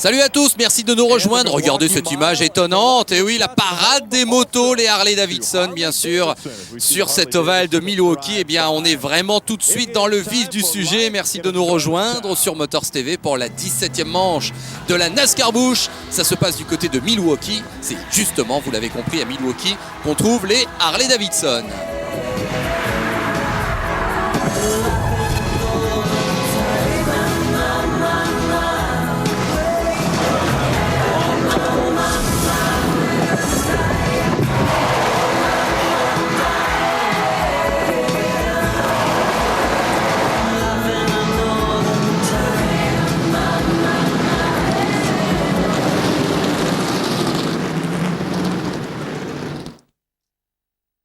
Salut à tous, merci de nous rejoindre. Regardez cette image étonnante. Et oui, la parade des motos, les Harley-Davidson, bien sûr, sur cet ovale de Milwaukee. Eh bien, on est vraiment tout de suite dans le vif du sujet. Merci de nous rejoindre sur Motors TV pour la 17e manche de la NASCAR Busch. Ça se passe du côté de Milwaukee. C'est justement, vous l'avez compris, à Milwaukee qu'on trouve les Harley-Davidson.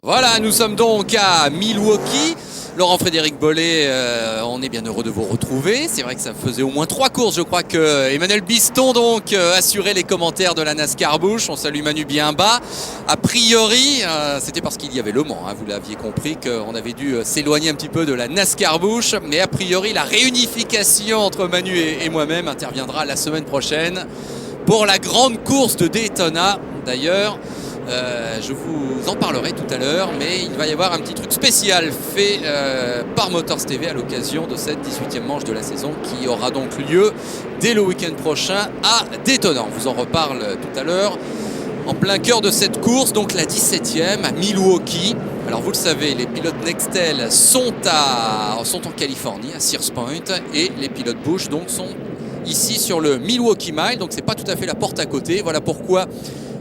Voilà, nous sommes donc à Milwaukee. Laurent-Frédéric Bollet, on est bien heureux de vous retrouver. C'est vrai que ça faisait au moins 3 courses, je crois, que Emmanuel Biston donc assurait les commentaires de la NASCAR Busch. On salue Manu bien bas. A priori, c'était parce qu'il y avait Le Mans, hein, vous l'aviez compris, qu'on avait dû s'éloigner un petit peu de la NASCAR Busch. Mais a priori, la réunification entre Manu et moi-même interviendra la semaine prochaine pour la grande course de Daytona. D'ailleurs, je vous en parlerai tout à l'heure, mais il va y avoir un petit truc spécial fait par Motors TV à l'occasion de cette 18e manche de la saison qui aura donc lieu dès le week-end prochain à Daytona. On vous en reparle tout à l'heure. En plein cœur de cette course, donc la 17e à Milwaukee. Alors vous le savez, les pilotes Nextel sont en Californie, à Sears Point, et les pilotes Busch donc sont ici sur le Milwaukee Mile, donc c'est pas tout à fait la porte à côté. Voilà pourquoi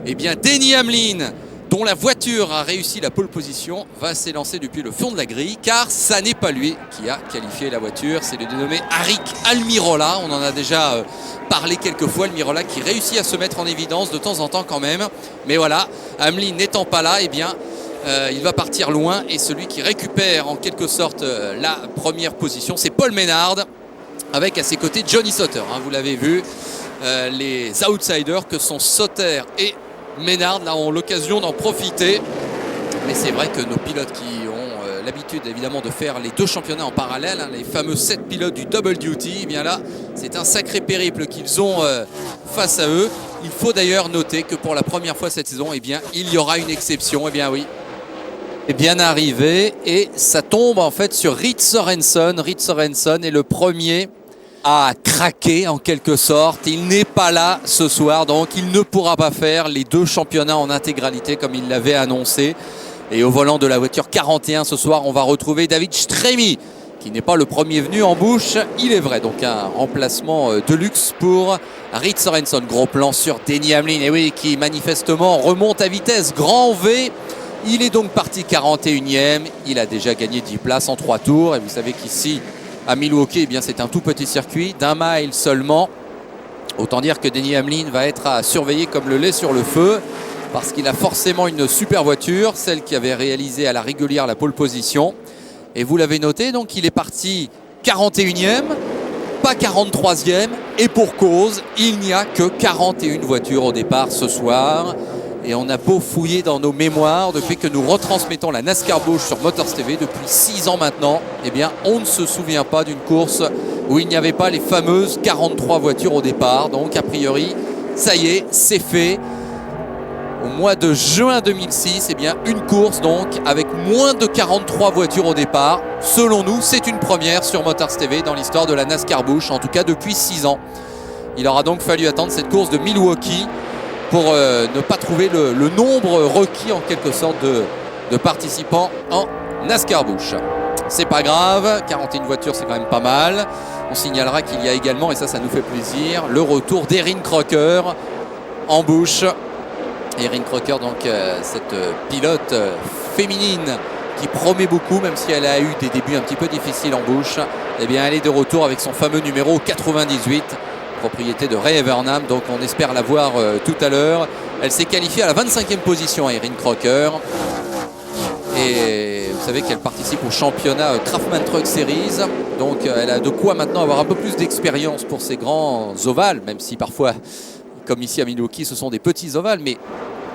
eh bien, Denny Hamlin, dont la voiture a réussi la pole position, va s'élancer depuis le fond de la grille, car ça n'est pas lui qui a qualifié la voiture, c'est le dénommé Aric Almirola. On en a déjà parlé quelques fois, Almirola qui réussit à se mettre en évidence de temps en temps quand même. Mais voilà, Hamlin n'étant pas là, eh bien, il va partir loin, et celui qui récupère en quelque sorte la première position, c'est Paul Menard, avec à ses côtés Johnny Sauter, hein, vous l'avez vu. Les outsiders que sont Sauter et Menard là ont l'occasion d'en profiter, mais c'est vrai que nos pilotes qui ont l'habitude évidemment de faire les deux championnats en parallèle, hein, les fameux 7 pilotes du double duty, eh bien là c'est un sacré périple qu'ils ont face à eux. Il faut d'ailleurs noter que pour la première fois cette saison, eh bien il y aura une exception. Eh bien oui, est bien arrivé, et ça tombe en fait sur Reed Sorenson. Reed Sorenson est le premier à craquer en quelque sorte. Il n'est pas là ce soir, donc il ne pourra pas faire les deux championnats en intégralité comme il l'avait annoncé. Et au volant de la voiture 41 ce soir, on va retrouver David Stremi, qui n'est pas le premier venu en Busch, il est vrai. Donc un remplacement de luxe pour Reed Sorenson. Gros plan sur Denny Hamlin, et oui, qui manifestement remonte à vitesse grand V. Il est donc parti 41e, il a déjà gagné 10 places en 3 tours, et vous savez qu'ici à Milwaukee, eh bien, c'est un tout petit circuit d'1 mile seulement. Autant dire que Denny Hamlin va être à surveiller comme le lait sur le feu, parce qu'il a forcément une super voiture, celle qui avait réalisé à la régulière la pole position. Et vous l'avez noté, donc il est parti 41e, pas 43e, et pour cause, il n'y a que 41 voitures au départ ce soir. Et on a beau fouiller dans nos mémoires depuis que nous retransmettons la NASCAR Busch sur Motors TV depuis 6 ans maintenant, eh bien on ne se souvient pas d'une course où il n'y avait pas les fameuses 43 voitures au départ. Donc a priori, ça y est, c'est fait. Au mois de juin 2006, eh bien une course donc avec moins de 43 voitures au départ. Selon nous, c'est une première sur Motors TV dans l'histoire de la NASCAR Busch, en tout cas depuis 6 ans. Il aura donc fallu attendre cette course de Milwaukee pour ne pas trouver le nombre requis en quelque sorte de participants en NASCAR Busch. C'est pas grave, 41 voitures c'est quand même pas mal. On signalera qu'il y a également, et ça nous fait plaisir, le retour d'Erin Crocker en Busch. Erin Crocker, donc cette pilote féminine qui promet beaucoup, même si elle a eu des débuts un petit peu difficiles en Busch. Eh bien elle est de retour avec son fameux numéro 98. Propriété de Ray Evernham, donc on espère la voir tout à l'heure. Elle s'est qualifiée à la 25e position, Erin Crocker, et vous savez qu'elle participe au championnat Craftsman Truck Series, donc elle a de quoi maintenant avoir un peu plus d'expérience pour ces grands ovales, même si parfois, comme ici à Milwaukee, ce sont des petits ovales, mais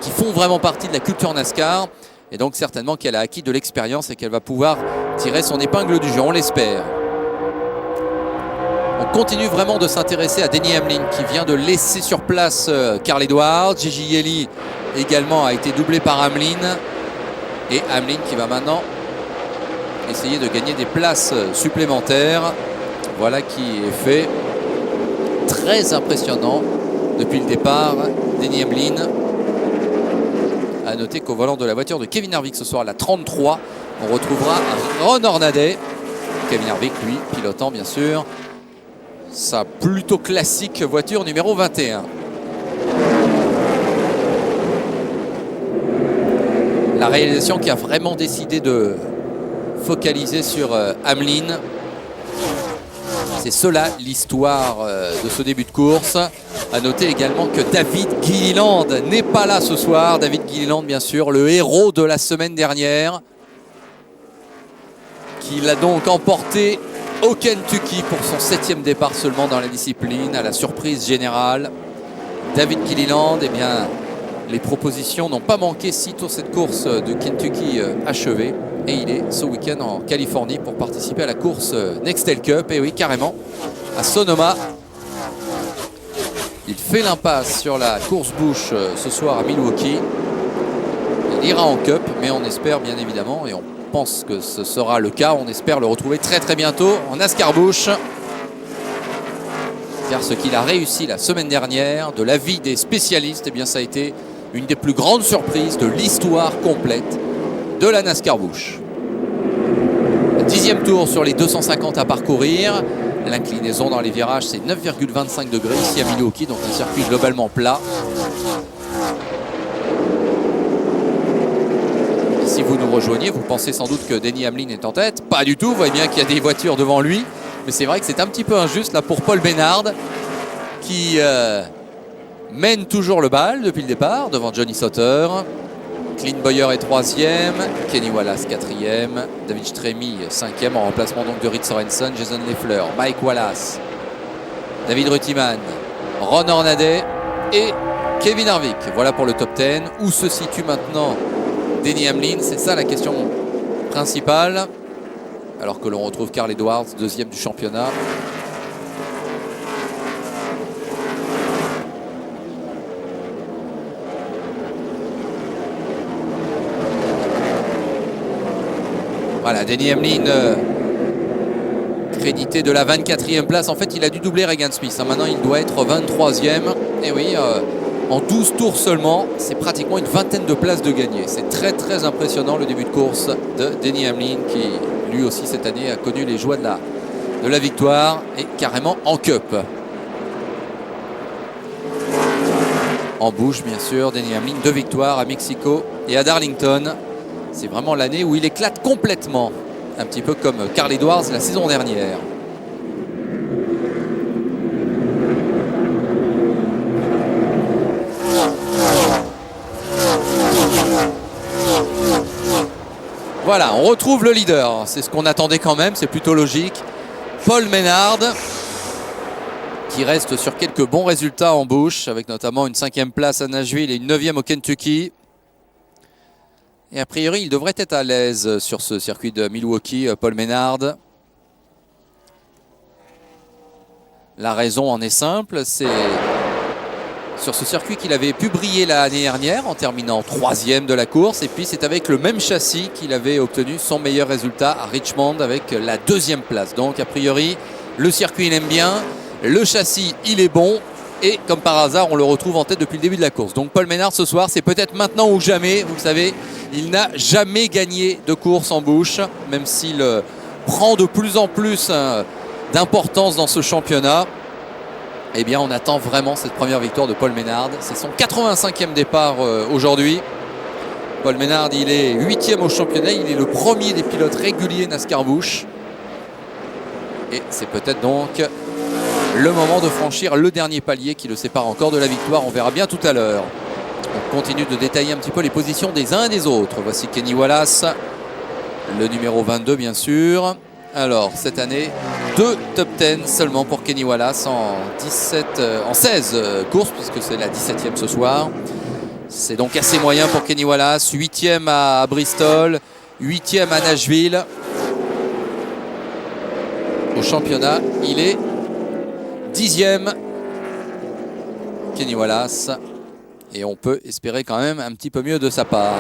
qui font vraiment partie de la culture NASCAR, et donc certainement qu'elle a acquis de l'expérience et qu'elle va pouvoir tirer son épingle du jeu, on l'espère. On continue vraiment de s'intéresser à Denny Hamlin qui vient de laisser sur place Carl Edwards. Gigi Yeli également a été doublé par Hamlin. Et Hamlin qui va maintenant essayer de gagner des places supplémentaires. Voilà qui est fait. Très impressionnant depuis le départ. Denny Hamlin. A noter qu'au volant de la voiture de Kevin Harvick ce soir, la 33, on retrouvera Ron Hornaday. Kevin Harvick, lui, pilotant bien sûr sa plutôt classique voiture numéro 21. La réalisation qui a vraiment décidé de focaliser sur Hamlin. C'est cela l'histoire de ce début de course. A noter également que David Gilliland n'est pas là ce soir. David Gilliland, bien sûr, le héros de la semaine dernière, qui l'a donc emporté au Kentucky pour son 7e départ seulement dans la discipline, à la surprise générale. David Gilliland, eh bien, les propositions n'ont pas manqué sitôt cette course de Kentucky achevée. Et il est ce week-end en Californie pour participer à la course Nextel Cup. Et oui, carrément, à Sonoma. Il fait l'impasse sur la course Busch ce soir à Milwaukee. Il ira en Cup, mais on espère bien évidemment, et on pense que ce sera le cas, on espère le retrouver très très bientôt en NASCAR Busch. Car ce qu'il a réussi la semaine dernière, de l'avis des spécialistes, eh bien ça a été une des plus grandes surprises de l'histoire complète de la NASCAR Busch. 10e tour sur les 250 à parcourir. L'inclinaison dans les virages, c'est 9,25 degrés ici à Milwaukee, donc un circuit globalement plat. Si vous nous rejoignez, vous pensez sans doute que Denny Hamlin est en tête. Pas du tout, vous voyez bien qu'il y a des voitures devant lui. Mais c'est vrai que c'est un petit peu injuste là pour Paul Menard, qui mène toujours le bal depuis le départ devant Johnny Sauter. Clint Bowyer est 3e, Kenny Wallace 4e, David Stremi 5e en remplacement donc de Reed Sorensen, Jason Leffler, Mike Wallace, David Ruttiman, Ron Hornaday et Kevin Harvick. Voilà pour le top 10. Où se situe maintenant Denny Hamlin? C'est ça la question principale. Alors que l'on retrouve Carl Edwards, 2e du championnat. Voilà, Denny Hamlin crédité de la 24e place. En fait, il a dû doubler Regan Smith. Maintenant, il doit être 23e. Et oui, en 12 tours seulement, c'est pratiquement une vingtaine de places de gagné. C'est très très impressionnant le début de course de Denny Hamlin, qui lui aussi cette année a connu les joies de la victoire et carrément en Cup. En Busch, bien sûr, Denny Hamlin, 2 victoires à Mexico et à Darlington. C'est vraiment l'année où il éclate complètement, un petit peu comme Carl Edwards la saison dernière. Voilà, on retrouve le leader. C'est ce qu'on attendait quand même, c'est plutôt logique. Paul Menard, qui reste sur quelques bons résultats en Busch, avec notamment une 5e place à Nashville et une 9e au Kentucky. Et a priori, il devrait être à l'aise sur ce circuit de Milwaukee, Paul Menard. La raison en est simple, c'est sur ce circuit qu'il avait pu briller l'année dernière en terminant 3e de la course. Et puis c'est avec le même châssis qu'il avait obtenu son meilleur résultat à Richmond avec la 2e place. Donc a priori, le circuit il aime bien, le châssis il est bon. Et comme par hasard, on le retrouve en tête depuis le début de la course. Donc Paul Menard ce soir, c'est peut-être maintenant ou jamais. Vous le savez, il n'a jamais gagné de course en Busch, même s'il prend de plus en plus d'importance dans ce championnat. Eh bien, on attend vraiment cette première victoire de Paul Menard. C'est son 85e départ aujourd'hui. Paul Menard, il est 8e au championnat. Il est le premier des pilotes réguliers NASCAR Busch. Et c'est peut-être donc le moment de franchir le dernier palier qui le sépare encore de la victoire. On verra bien tout à l'heure. On continue de détailler un petit peu les positions des uns et des autres. Voici Kenny Wallace, le numéro 22 bien sûr. Alors cette année, 2 top 10 seulement pour Kenny Wallace en 16 courses, puisque c'est la 17e ce soir. C'est donc assez moyen pour Kenny Wallace. 8e à Bristol, 8e à Nashville. Au championnat, il est 10e. Kenny Wallace. Et on peut espérer quand même un petit peu mieux de sa part.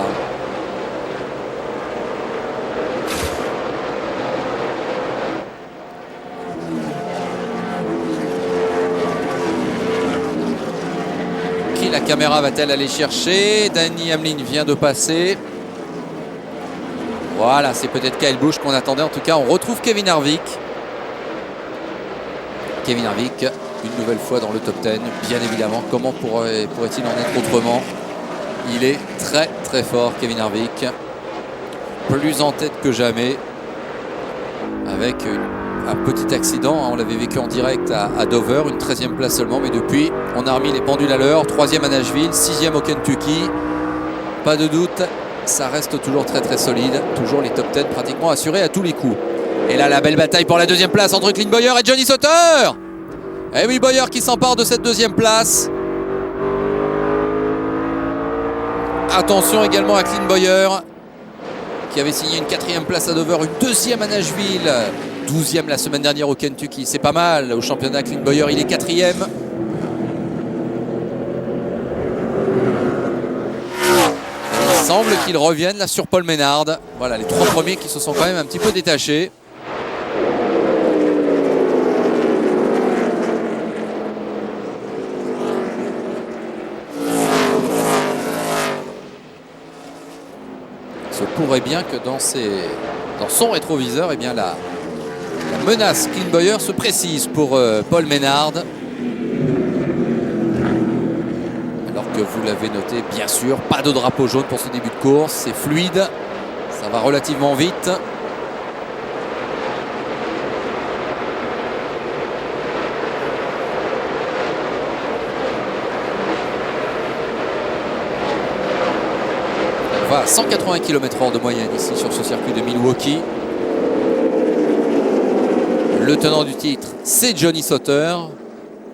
Qui la caméra va-t-elle aller chercher? Denny Hamlin vient de passer. Voilà, c'est peut-être Kyle Busch qu'on attendait. En tout cas, on retrouve Kevin Harvick. Kevin Harvick, une nouvelle fois dans le top 10, bien évidemment. Comment pourrait-il en être autrement? Il est très très fort, Kevin Harvick. Plus en tête que jamais. Avec un petit accident, on l'avait vécu en direct à Dover, une 13e place seulement. Mais depuis, on a remis les pendules à l'heure. 3e à Nashville, 6e au Kentucky. Pas de doute, ça reste toujours très très solide. Toujours les top 10 pratiquement assurés à tous les coups. Et là, la belle bataille pour la 2e place entre Clint Bowyer et Johnny Sauter. Et oui, Bowyer qui s'empare de cette 2e place. Attention également à Clint Bowyer, qui avait signé une 4e place à Dover, une 2e à Nashville, 12e la semaine dernière au Kentucky. C'est pas mal au championnat. Clint Bowyer, il est 4e. Il semble qu'il revienne là sur Paul Menard. Voilà, les 3 premiers qui se sont quand même un petit peu détachés. Il se pourrait bien que dans son rétroviseur, eh bien la menace Clint Bowyer se précise pour Paul Menard. Alors que vous l'avez noté, bien sûr, pas de drapeau jaune pour ce début de course. C'est fluide, ça va relativement vite. On va à 180 km/h de moyenne ici sur ce circuit de Milwaukee. Le tenant du titre, c'est Johnny Sauter.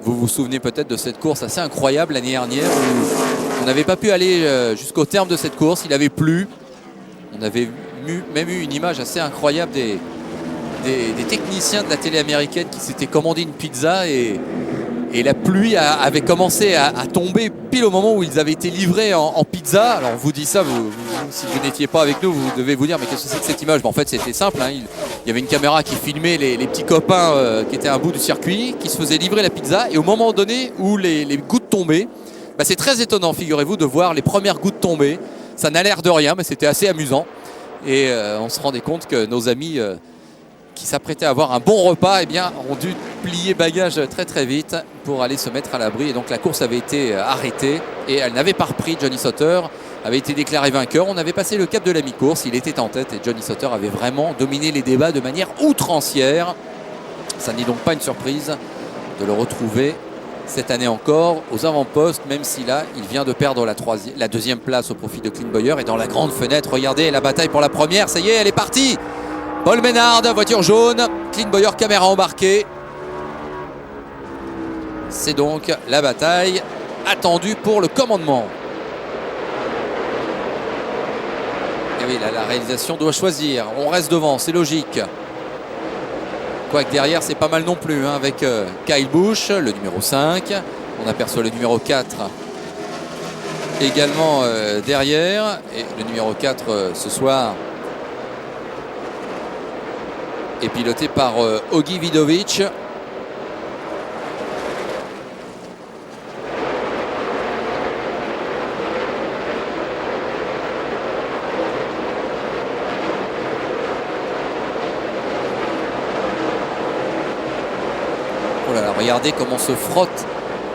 Vous vous souvenez peut-être de cette course assez incroyable l'année dernière où on n'avait pas pu aller jusqu'au terme de cette course. Il avait plu. On avait même eu une image assez incroyable des techniciens de la télé américaine qui s'étaient commandé une pizza et la pluie avait commencé à tomber pile au moment où ils avaient été livrés en pizza. Alors on vous dit ça, si vous n'étiez pas avec nous, vous devez vous dire mais qu'est-ce que c'est que cette image? En fait c'était simple, hein. Il y avait une caméra qui filmait les petits copains qui étaient à un bout du circuit, qui se faisaient livrer la pizza, et au moment donné où les gouttes tombaient, bah c'est très étonnant, figurez-vous, de voir les premières gouttes tomber. Ça n'a l'air de rien, mais c'était assez amusant. Et on se rendait compte que nos amis qui s'apprêtaient à avoir un bon repas, eh bien, ont dû plier bagages très très vite pour aller se mettre à l'abri. Et donc la course avait été arrêtée et elle n'avait pas repris. Johnny Sauter avait été déclaré vainqueur. On avait passé le cap de la mi-course, il était en tête et Johnny Sauter avait vraiment dominé les débats de manière outrancière. Ça n'est donc pas une surprise de le retrouver cette année encore aux avant-postes, même si là il vient de perdre la 2e place au profit de Clint Bowyer. Et dans la grande fenêtre, regardez la bataille pour la première, ça y est, elle est partie. Paul Menard, voiture jaune, Clint Bowyer, caméra embarquée. C'est donc la bataille attendue pour le commandement. Et oui, là, la réalisation doit choisir. On reste devant, c'est logique. Quoique derrière, c'est pas mal non plus, hein, avec Kyle Busch, le numéro 5. On aperçoit le numéro 4 également derrière. Et le numéro 4 ce soir est piloté par Ogi Vidovic. Oh là là, regardez comment on se frotte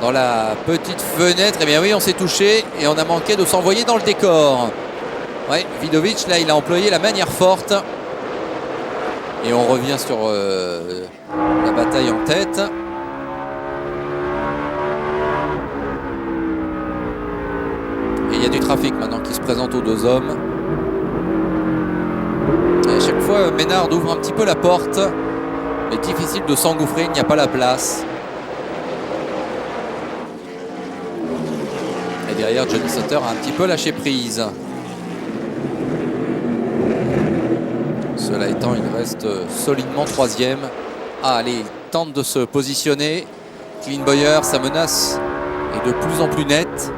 dans la petite fenêtre. Eh bien oui, on s'est touché et on a manqué de s'envoyer dans le décor. Ouais, Vidovic, là, il a employé la manière forte. Et on revient sur la bataille en tête. Et il y a du trafic maintenant qui se présente aux deux hommes. Et à chaque fois, Menard ouvre un petit peu la porte. Mais difficile de s'engouffrer, il n'y a pas la place. Et derrière, Johnny Sauter a un petit peu lâché prise. Cela étant, il reste solidement 3e. Ah, allez, il tente de se positionner. Clint Bowyer, sa menace est de plus en plus nette.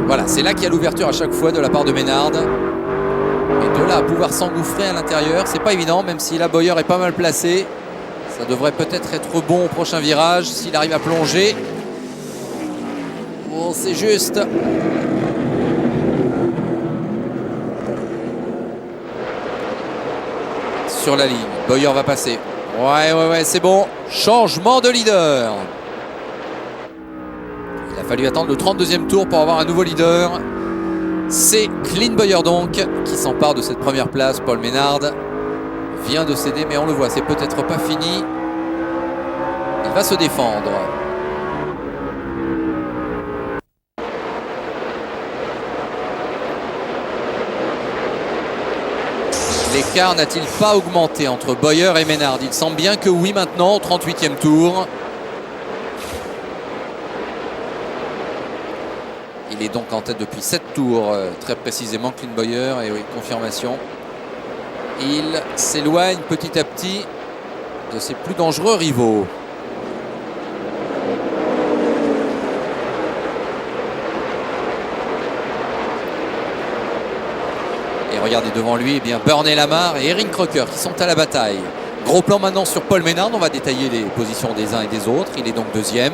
Voilà, c'est là qu'il y a l'ouverture à chaque fois de la part de Maynard. Et de là à pouvoir s'engouffrer à l'intérieur, c'est pas évident, même si là Bowyer est pas mal placé. Ça devrait peut-être être bon au prochain virage s'il arrive à plonger. Bon, c'est juste. Sur la ligne, Bowyer va passer. Ouais, c'est bon. Changement de leader. Il a fallu attendre le 32e tour pour avoir un nouveau leader. C'est Clint Bowyer donc qui s'empare de cette première place. Paul Maynard vient de céder, mais on le voit, c'est peut-être pas fini. Il va se défendre. L'écart n'a-t-il pas augmenté entre Bowyer et Maynard? Il semble bien que oui maintenant au 38e tour. Il est donc en tête depuis 7 tours, très précisément, Clint Bowyer. Et oui, confirmation. Il s'éloigne petit à petit de ses plus dangereux rivaux. Et regardez devant lui, eh bien Bernie Lamar et Erin Crocker qui sont à la bataille. Gros plan maintenant sur Paul Maynard. On va détailler les positions des uns et des autres. Il est donc deuxième.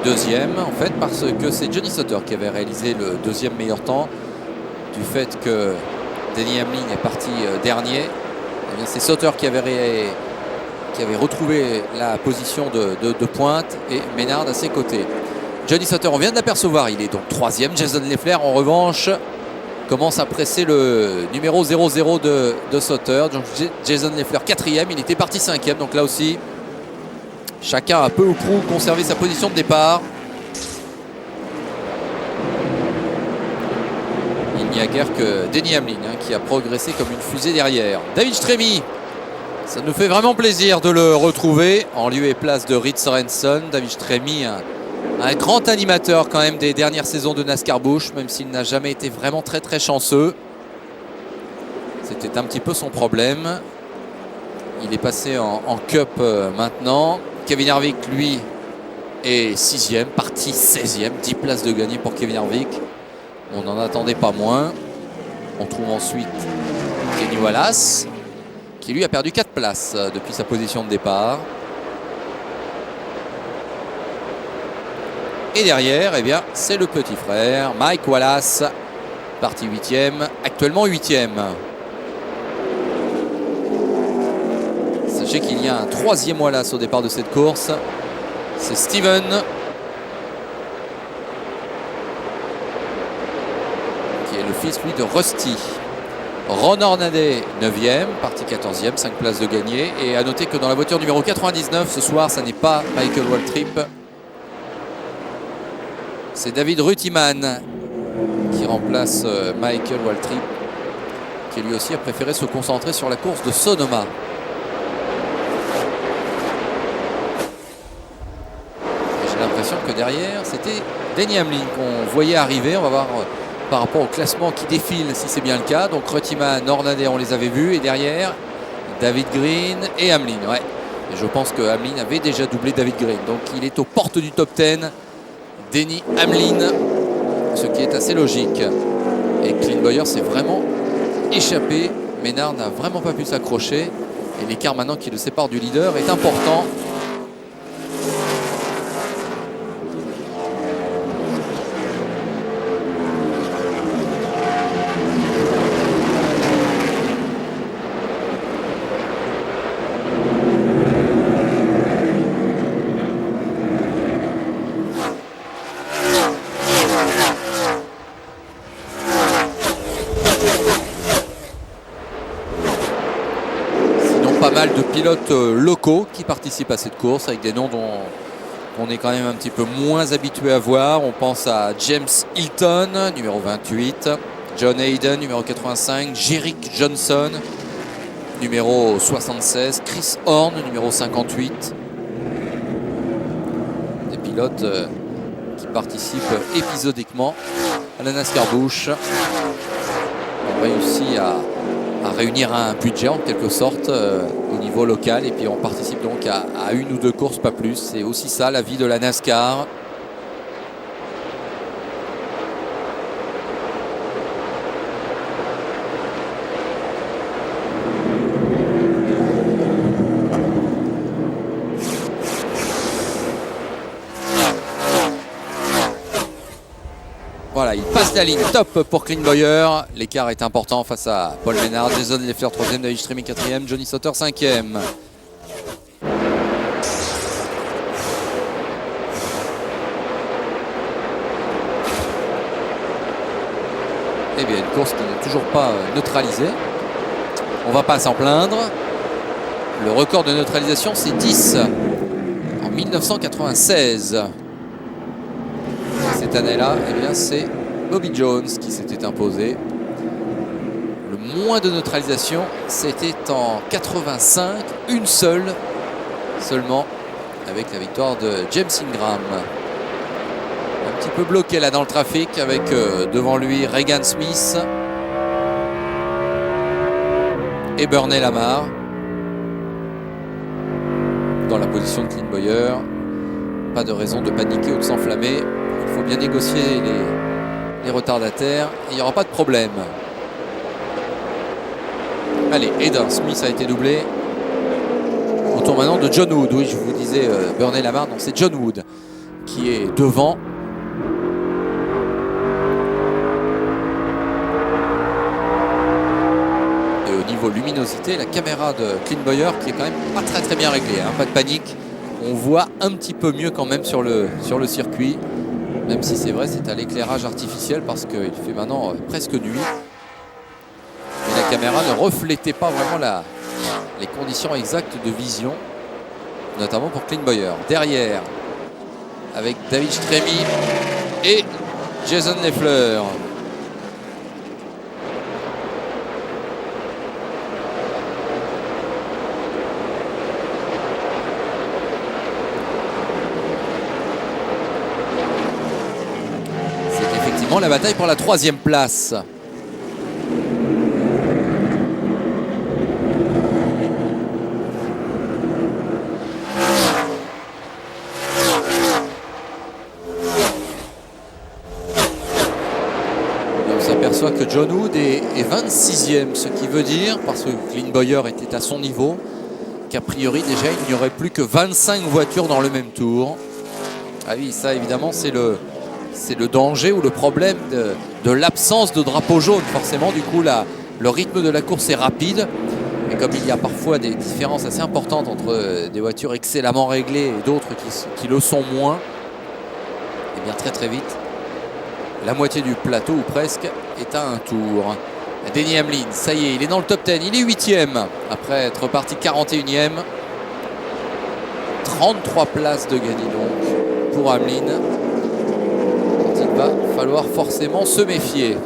Deuxième en fait parce que c'est Johnny Sauter qui avait réalisé le deuxième meilleur temps. Du fait que Denny Hamlin est parti dernier, eh bien c'est Sauter qui avait retrouvé la position de pointe et Maynard à ses côtés. Johnny Sauter, on vient de l'apercevoir, il est donc troisième. Jason Leffler en revanche commence à presser le numéro 00 de Sauter. Donc Jason Leffler quatrième, il était parti cinquième, donc là aussi chacun a peu ou prou conservé sa position de départ. Il n'y a guère que Denny Hamlin qui a progressé comme une fusée derrière. David Stremi, ça nous fait vraiment plaisir de le retrouver en lieu et place de Reed Sorenson. David Stremi, un grand animateur quand même des dernières saisons de NASCAR Busch, même s'il n'a jamais été vraiment très chanceux. C'était un petit peu son problème. Il est passé en Cup maintenant. Kevin Harvick, lui, est 6e, parti 16e, 10 places de gagné pour Kevin Harvick. On n'en attendait pas moins. On trouve ensuite Kenny Wallace, qui lui a perdu 4 places depuis sa position de départ. Et derrière, eh bien, c'est le petit frère, Mike Wallace, parti 8e, actuellement 8e. Sachez qu'il y a un 3e Wallace au départ de cette course. C'est Steven. Qui est le fils, lui, de Rusty. Ron Hornaday, 9e, parti 14e, 5 places de gagné. Et à noter que dans la voiture numéro 99, ce soir, ça n'est pas Michael Waltrip. C'est David Rutiman qui remplace Michael Waltrip, qui lui aussi a préféré se concentrer sur la course de Sonoma. Que derrière c'était Denny Hamlin qu'on voyait arriver. On va voir par rapport au classement qui défile si c'est bien le cas. Donc Rutiman, Hornaday, on les avait vus, et derrière David Green et Hamlin. Ouais. Et je pense que Hamlin avait déjà doublé David Green, donc il est aux portes du top 10. Denny Hamlin, ce qui est assez logique. Et Clint Bowyer s'est vraiment échappé. Maynard n'a vraiment pas pu s'accrocher et l'écart maintenant qui le sépare du leader est important. De pilotes locaux qui participent à cette course avec des noms dont on est quand même un petit peu moins habitué à voir. On pense à James Hilton, numéro 28, John Hayden, numéro 85, Jerick Johnson, numéro 76, Chris Horn, numéro 58. Des pilotes qui participent épisodiquement à la NASCAR Busch. réussi à réunir un budget en quelque sorte au niveau local, et puis on participe donc à une ou deux courses, pas plus. C'est aussi ça la vie de la NASCAR. Voilà, il passe la ligne, top pour Clint Bowyer. L'écart est important face à Paul Menard. Jason Leffler 3e, David Streaming 4e, Johnny Sauter 5e. Eh bien, une course qui n'est toujours pas neutralisée. On va pas s'en plaindre. Le record de neutralisation, c'est 10 en 1996. Cette année-là, eh bien, c'est Bobby Jones qui s'était imposé. Le moins de neutralisation, c'était en 85, une seule seulement, avec la victoire de James Ingram. Un petit peu bloqué là dans le trafic, avec devant lui Regan Smith et Bernie Lamar. Dans la position de Clint Bowyer, pas de raison de paniquer ou de s'enflammer. Il faut bien négocier les retardataires et il n'y aura pas de problème. Allez, Eden Smith a été doublé. Au tour maintenant de John Wood. Oui, je vous disais Bernie Lamar, non, c'est John Wood qui est devant. Et au niveau luminosité, la caméra de Clint Bowyer qui est quand même pas très bien réglée, hein, pas de panique. On voit un petit peu mieux quand même sur le circuit. Même si c'est vrai, c'est à l'éclairage artificiel parce qu'il fait maintenant presque nuit. Et la caméra ne reflétait pas vraiment les conditions exactes de vision, notamment pour Clint Bowyer. Derrière, avec David Stremi et Jason Leffler. La bataille pour la 3e place. Et on s'aperçoit que John Wood est 26e, ce qui veut dire, parce que Clint Bowyer était à son niveau, qu'a priori déjà il n'y aurait plus que 25 voitures dans le même tour. Ah oui, ça évidemment c'est le danger ou le problème de l'absence de drapeau jaune. Forcément, du coup, le rythme de la course est rapide. Et comme il y a parfois des différences assez importantes entre des voitures excellemment réglées et d'autres qui le sont moins, et bien très vite, la moitié du plateau, ou presque, est à un tour. Denny Hamlin, ça y est, il est dans le top 10. Il est 8e après être parti 41e. 33 places de gagné donc pour Hamlin. Il va falloir forcément se méfier.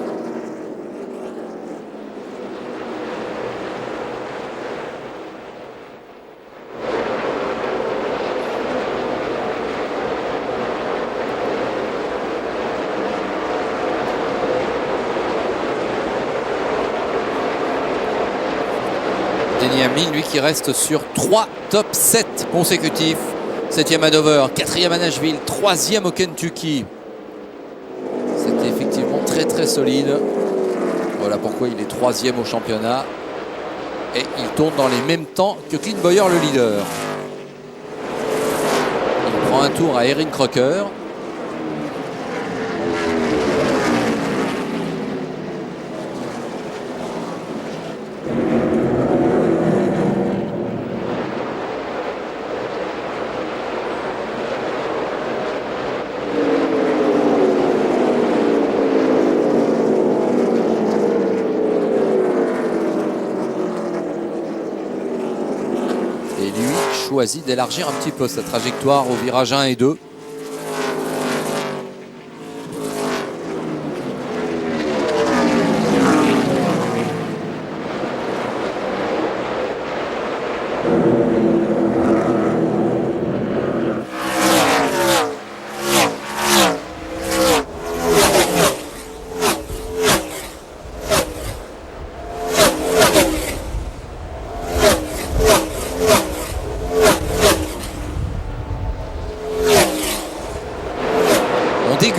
Denny Hamlin, lui, qui reste sur 3 top 7 consécutifs. 7e à Dover, 4e à Nashville, 3e au Kentucky. C'était effectivement très solide. Voilà pourquoi il est 3e au championnat. Et il tourne dans les mêmes temps que Clint Bowyer, le leader. Il prend un tour à Erin Crocker. Choisit d'élargir un petit peu sa trajectoire au virage 1 et 2.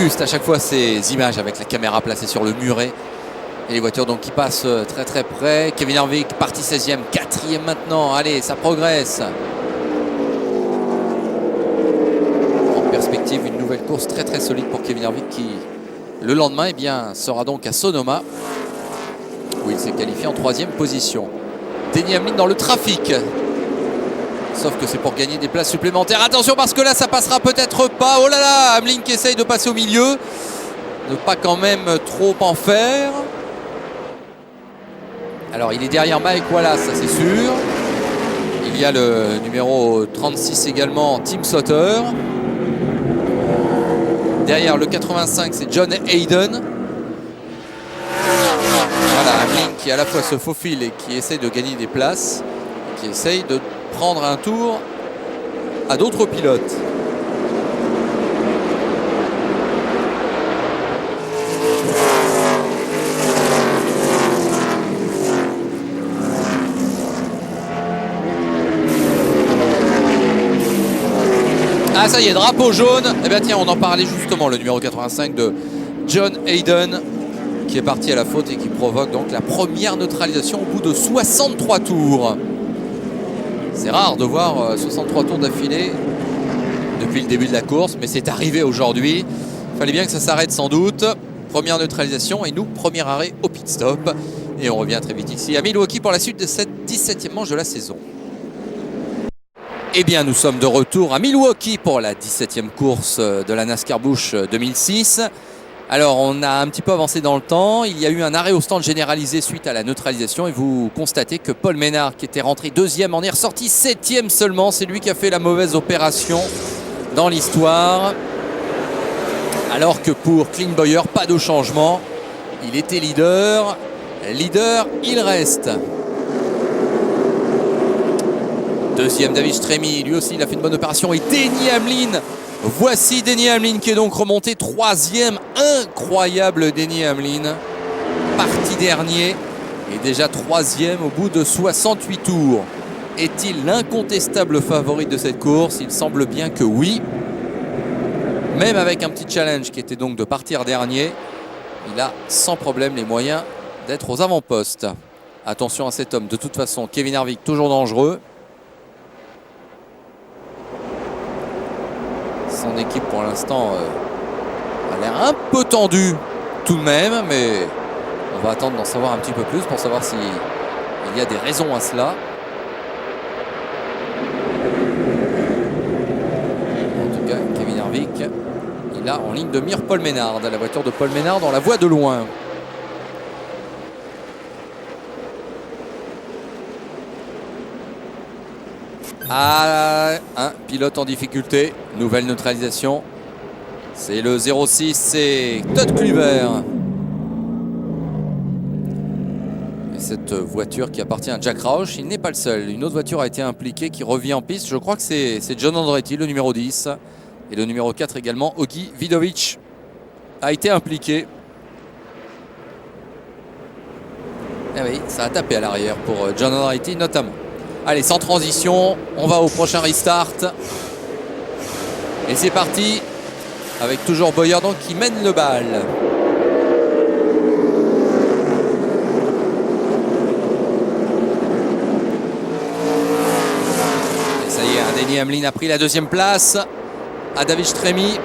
juste à chaque fois ces images avec la caméra placée sur le muret. Et les voitures donc qui passent très très près. Kevin Harvick parti 16e, 4e maintenant. Allez, ça progresse. En perspective, une nouvelle course très très solide pour Kevin Harvick qui, le lendemain, eh bien, sera donc à Sonoma, où il s'est qualifié en 3e position. Denny Hamlin dans le trafic. Sauf que c'est pour gagner des places supplémentaires. Attention parce que là, ça passera peut-être pas. Oh là là, Hamlin qui essaye de passer au milieu. Ne pas quand même trop en faire. Alors il est derrière Mike Wallace, ça c'est sûr. Il y a le numéro 36 également, Tim Sauter. Derrière le 85, c'est John Hayden. Voilà, Hamlin qui à la fois se faufile et qui essaye de gagner des places. Qui essaye de prendre un tour à d'autres pilotes. Ah ça y est, drapeau jaune. Eh bien tiens, on en parlait justement, le numéro 85 de John Hayden qui est parti à la faute et qui provoque donc la première neutralisation au bout de 63 tours. C'est rare de voir 63 tours d'affilée depuis le début de la course, mais c'est arrivé aujourd'hui. Il fallait bien que ça s'arrête sans doute. Première neutralisation et nous, premier arrêt au pit stop. Et on revient très vite ici à Milwaukee pour la suite de cette 17e manche de la saison. Eh bien, nous sommes de retour à Milwaukee pour la 17e course de la NASCAR Busch 2006. Alors, on a un petit peu avancé dans le temps. Il y a eu un arrêt au stand généralisé suite à la neutralisation. Et vous constatez que Paul Menard, qui était rentré 2e, en est ressorti 7e seulement. C'est lui qui a fait la mauvaise opération dans l'histoire. Alors que pour Clint Bowyer, pas de changement. Il était leader. Leader, il reste. Deuxième, David Stremi, lui aussi il a fait une bonne opération. Et Denny Hamlin, voici Denny Hamlin qui est donc remonté 3e. Incroyable Denny Hamlin, parti dernier et déjà 3e au bout de 68 tours. Est-il l'incontestable favori de cette course? Il semble bien que oui. Même avec un petit challenge qui était donc de partir dernier, il a sans problème les moyens d'être aux avant-postes. Attention à cet homme, de toute façon, Kevin Harvick toujours dangereux. Son équipe pour l'instant a l'air un peu tendue tout de même, mais on va attendre d'en savoir un petit peu plus pour savoir s'il y a des raisons à cela. En tout cas, Kevin Harvick, il a en ligne de mire Paul Menard. La voiture de Paul Menard, on la voit de loin. Ah, un pilote en difficulté, nouvelle neutralisation. C'est le 06, c'est Todd Kluber. Et cette voiture qui appartient à Jack Roush, il n'est pas le seul. Une autre voiture a été impliquée qui revient en piste. Je crois que c'est John Andretti, le numéro 10. Et le numéro 4 également, Ogi Vidovic, a été impliqué. Et oui, ça a tapé à l'arrière pour John Andretti notamment. Allez, sans transition, on va au prochain restart. Et c'est parti, avec toujours Bowyer donc qui mène le bal. Et ça y est, Denny Hamlin a pris la 2e place à David Stremi.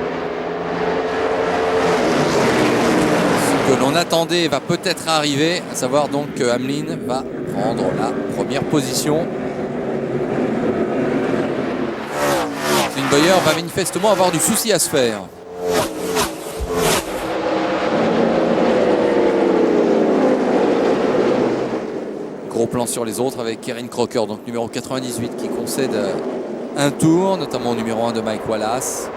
Ce que l'on attendait va peut-être arriver, à savoir donc que Hamlin va prendre la première position. Clint Bowyer va manifestement avoir du souci à se faire. Gros plan sur les autres avec Erin Crocker, donc numéro 98 qui concède un tour, notamment au numéro 1 de Mike Wallace.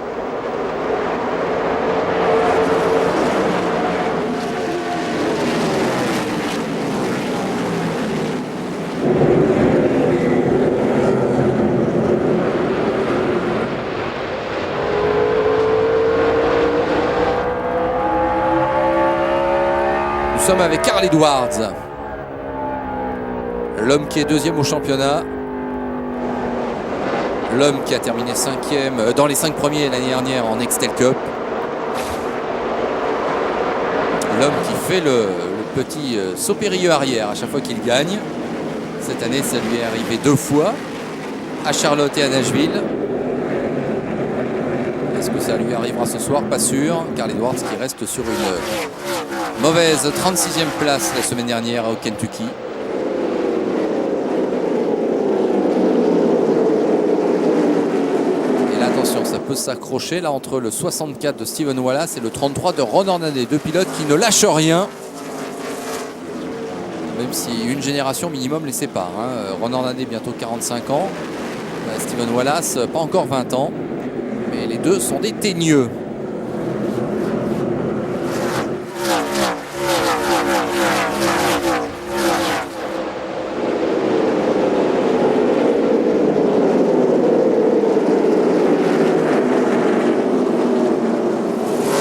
Nous sommes avec Carl Edwards, l'homme qui est 2e au championnat, l'homme qui a terminé 5e dans les 5 premiers l'année dernière en Nextel Cup. fait le petit saut périlleux arrière à chaque fois qu'il gagne. Cette année, ça lui est arrivé 2 fois, à Charlotte et à Nashville. Est-ce que ça lui arrivera ce soir? Pas sûr. Carl Edwards qui reste sur une mauvaise 36e place la semaine dernière au Kentucky. Et là, attention, ça peut s'accrocher là entre le 64 de Steven Wallace et le 33 de Ron Hornaday. 2 pilotes qui ne lâchent rien. Même si une génération minimum les sépare. Ron Hornaday bientôt 45 ans. Steven Wallace pas encore 20 ans. Mais les deux sont des teigneux.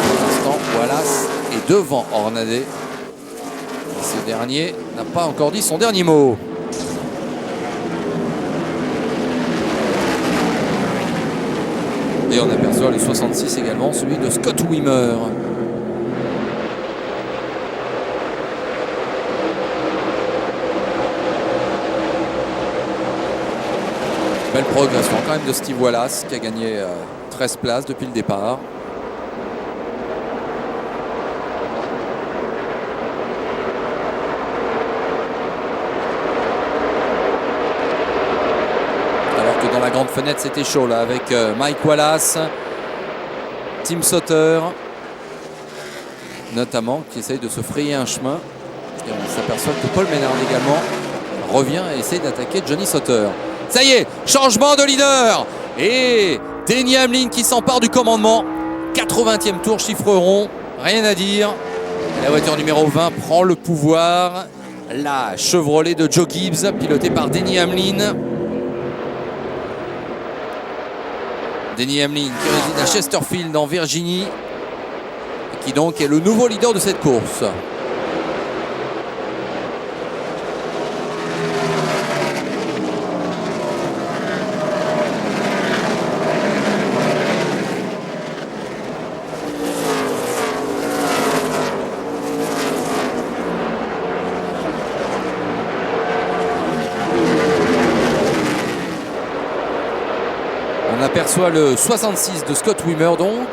Pour l'instant, Wallace est devant Hornaday. Ce dernier n'a pas encore dit son dernier mot. Et on aperçoit le 66 également, celui de Scott Wimmer. Belle progression quand même de Steve Wallace qui a gagné 13 places depuis le départ. Dans la grande fenêtre, c'était chaud là avec Mike Wallace, Tim Sauter notamment, qui essaye de se frayer un chemin. Et on s'aperçoit que Paul Menard également revient et essaye d'attaquer Johnny Sauter. Ça y est, changement de leader et Denny Hamlin qui s'empare du commandement. 80e tour, chiffre rond, rien à dire. La voiture numéro 20 prend le pouvoir. La Chevrolet de Joe Gibbs, pilotée par Denny Hamlin. Denny Hamlin qui réside à Chesterfield en Virginie et qui donc est le nouveau leader de cette course. On aperçoit le 66 de Scott Wimmer donc,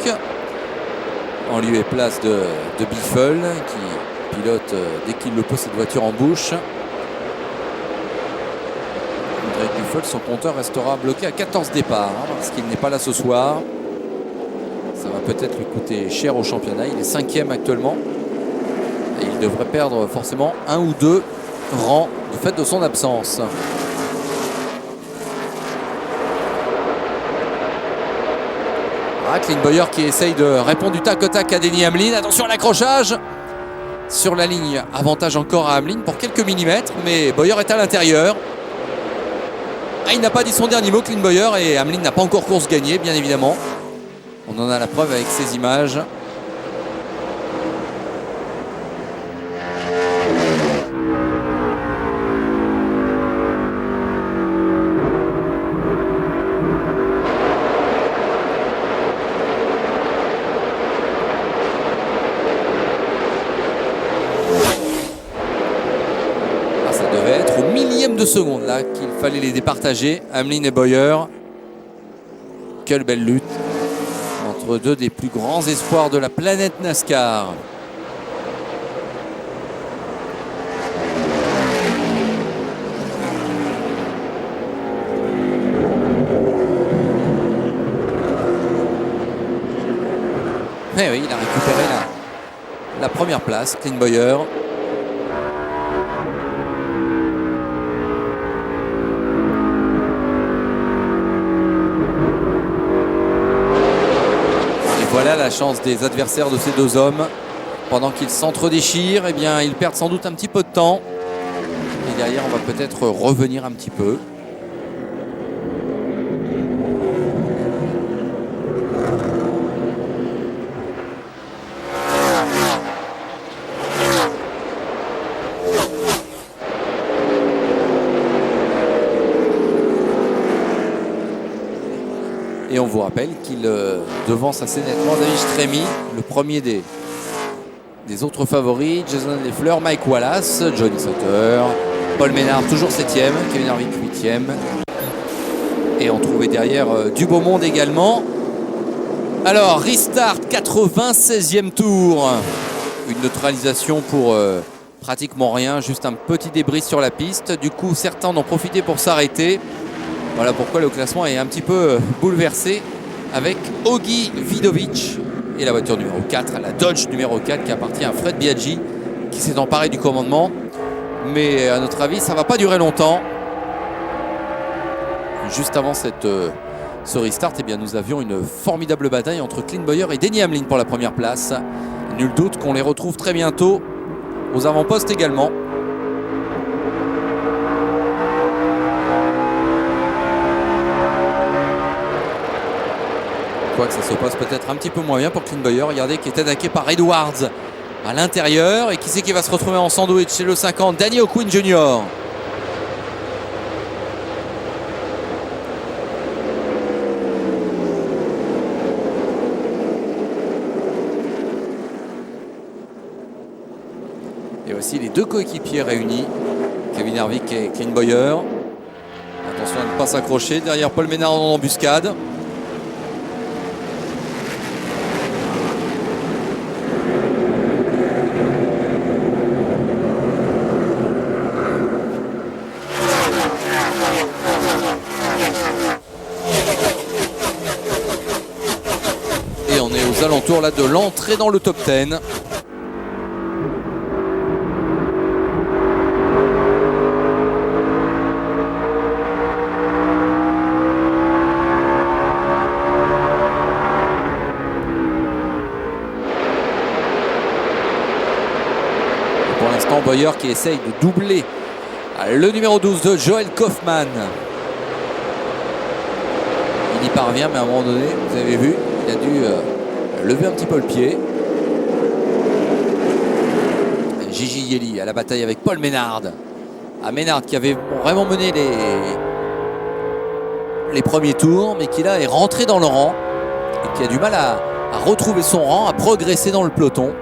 en lieu et place de Biffle qui pilote dès qu'il le peut cette voiture en bouche. Greg Biffle, son compteur restera bloqué à 14 départs parce qu'il n'est pas là ce soir. Ça va peut-être lui coûter cher au championnat. Il est 5e actuellement et il devrait perdre forcément 1 ou 2 rangs du fait de son absence. Clint Bowyer qui essaye de répondre du tac au tac à Denny Hamlin. Attention à l'accrochage sur la ligne. Avantage encore à Hamlin pour quelques millimètres, mais Bowyer est à l'intérieur. Il n'a pas dit son dernier mot, Clint Bowyer, et Hamlin n'a pas encore course gagnée, bien évidemment. On en a la preuve avec ces images. De secondes là qu'il fallait les départager, Hamlin et Bowyer. Quelle belle lutte entre deux des plus grands espoirs de la planète NASCAR. Eh oui, il a récupéré la première place, Clint Bowyer. Voilà la chance des adversaires de ces deux hommes. Pendant qu'ils s'entre-déchirent, eh bien, ils perdent sans doute un petit peu de temps. Et derrière, on va peut-être revenir un petit peu. Et on vous rappelle qu'il devance assez nettement David Stremi, le premier des des autres favoris, Jason Leffler, Mike Wallace, Johnny Sauter, Paul Menard toujours 7e, Kevin Harvick 8e. Et on trouvait derrière du beau monde également. Alors, restart, 96e tour. Une neutralisation pour pratiquement rien, juste un petit débris sur la piste. Du coup, certains en ont profité pour s'arrêter. Voilà pourquoi le classement est un petit peu bouleversé avec Ogi Vidovic et la voiture numéro 4, la Dodge numéro 4 qui appartient à Fred Biaggi qui s'est emparé du commandement. Mais à notre avis, ça ne va pas durer longtemps. Juste avant ce restart, eh bien, nous avions une formidable bataille entre Clint Bowyer et Denny Hamlin pour la première place. Nul doute qu'on les retrouve très bientôt aux avant-postes également. Quoique ça se passe peut-être un petit peu moins bien pour Clint Bowyer. Regardez, qui est attaqué par Edwards à l'intérieur. Et qui c'est qui va se retrouver en sandwich chez le 50? Danny O'Quinn Jr. Et voici les deux coéquipiers réunis, Kevin Harvick et Clint Bowyer. Attention à ne pas s'accrocher derrière Paul Menard en embuscade. Et on est aux alentours là de l'entrée dans le top 10. Pour l'instant, Bowyer qui essaye de doubler le numéro 12 de Joel Kaufman. Il y parvient, mais à un moment donné, vous avez vu, il a dû lever un petit peu le pied. Gigi Yeli à la bataille avec Paul Menard. Menard qui avait vraiment mené les premiers tours, mais qui là est rentré dans le rang et qui a du mal à retrouver son rang, à progresser dans le peloton.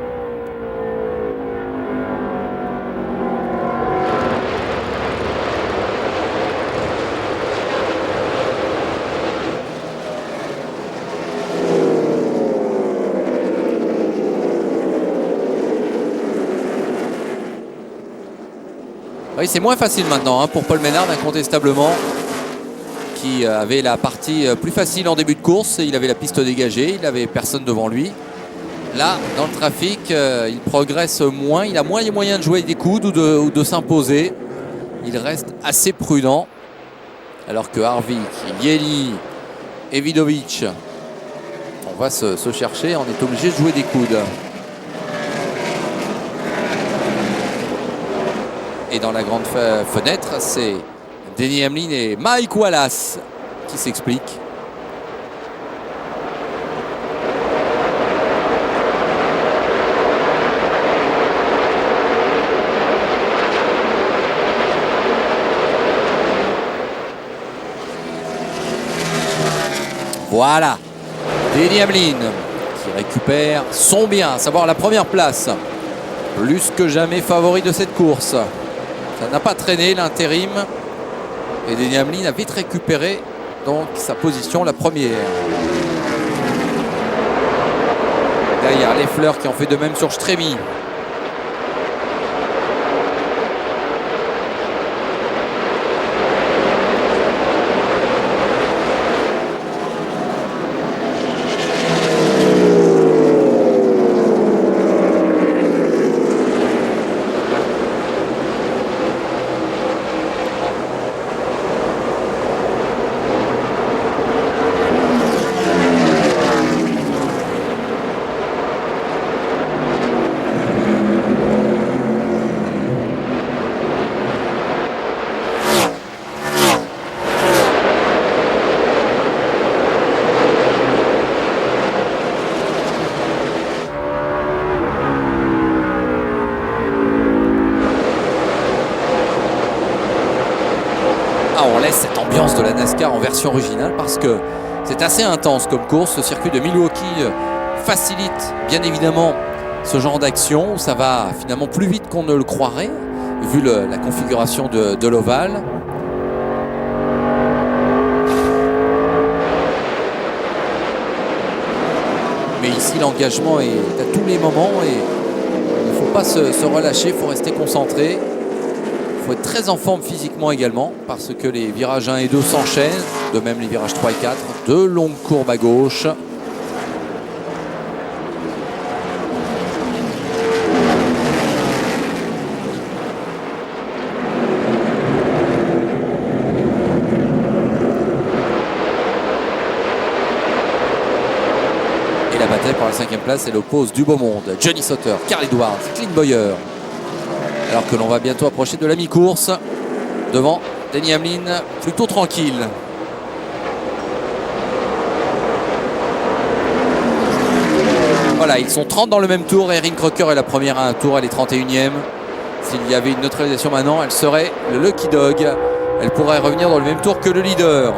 Oui, c'est moins facile maintenant pour Paul Menard, incontestablement, qui avait la partie plus facile en début de course. Il avait la piste dégagée, il n'avait personne devant lui. Là, dans le trafic, il progresse moins, il a moins les moyens de jouer des coudes ou de s'imposer. Il reste assez prudent. Alors que Harvick, Yeli et Vidovic, on va se chercher, on est obligé de jouer des coudes. Et dans la grande fenêtre, c'est Denny Hamlin et Mike Wallace qui s'expliquent. Voilà, Denny Hamlin qui récupère son bien, à savoir la première place. Plus que jamais favori de cette course. Ça n'a pas traîné l'intérim. Et Denny Hamlin a vite récupéré donc sa position, la première. Derrière les Fleurs qui ont fait de même sur Stremi. On laisse cette ambiance de la NASCAR en version originale parce que c'est assez intense comme course. Ce circuit de Milwaukee facilite bien évidemment ce genre d'action où ça va finalement plus vite qu'on ne le croirait, vu la configuration de l'ovale. Mais ici, l'engagement est à tous les moments et il ne faut pas se relâcher, il faut rester concentré. Il faut être très en forme physiquement également parce que les virages 1 et 2 s'enchaînent, de même les virages 3 et 4, de longues courbes à gauche. Et la bataille pour la 5e place, elle oppose du beau monde, Johnny Sauter, Carl Edwards, Clint Bowyer. Alors que l'on va bientôt approcher de la mi-course, devant Denny Hamlin, plutôt tranquille. Voilà, ils sont 30 dans le même tour. Erin Crocker est la première à un tour, elle est 31e. S'il y avait une neutralisation maintenant, elle serait le Lucky Dog. Elle pourrait revenir dans le même tour que le leader.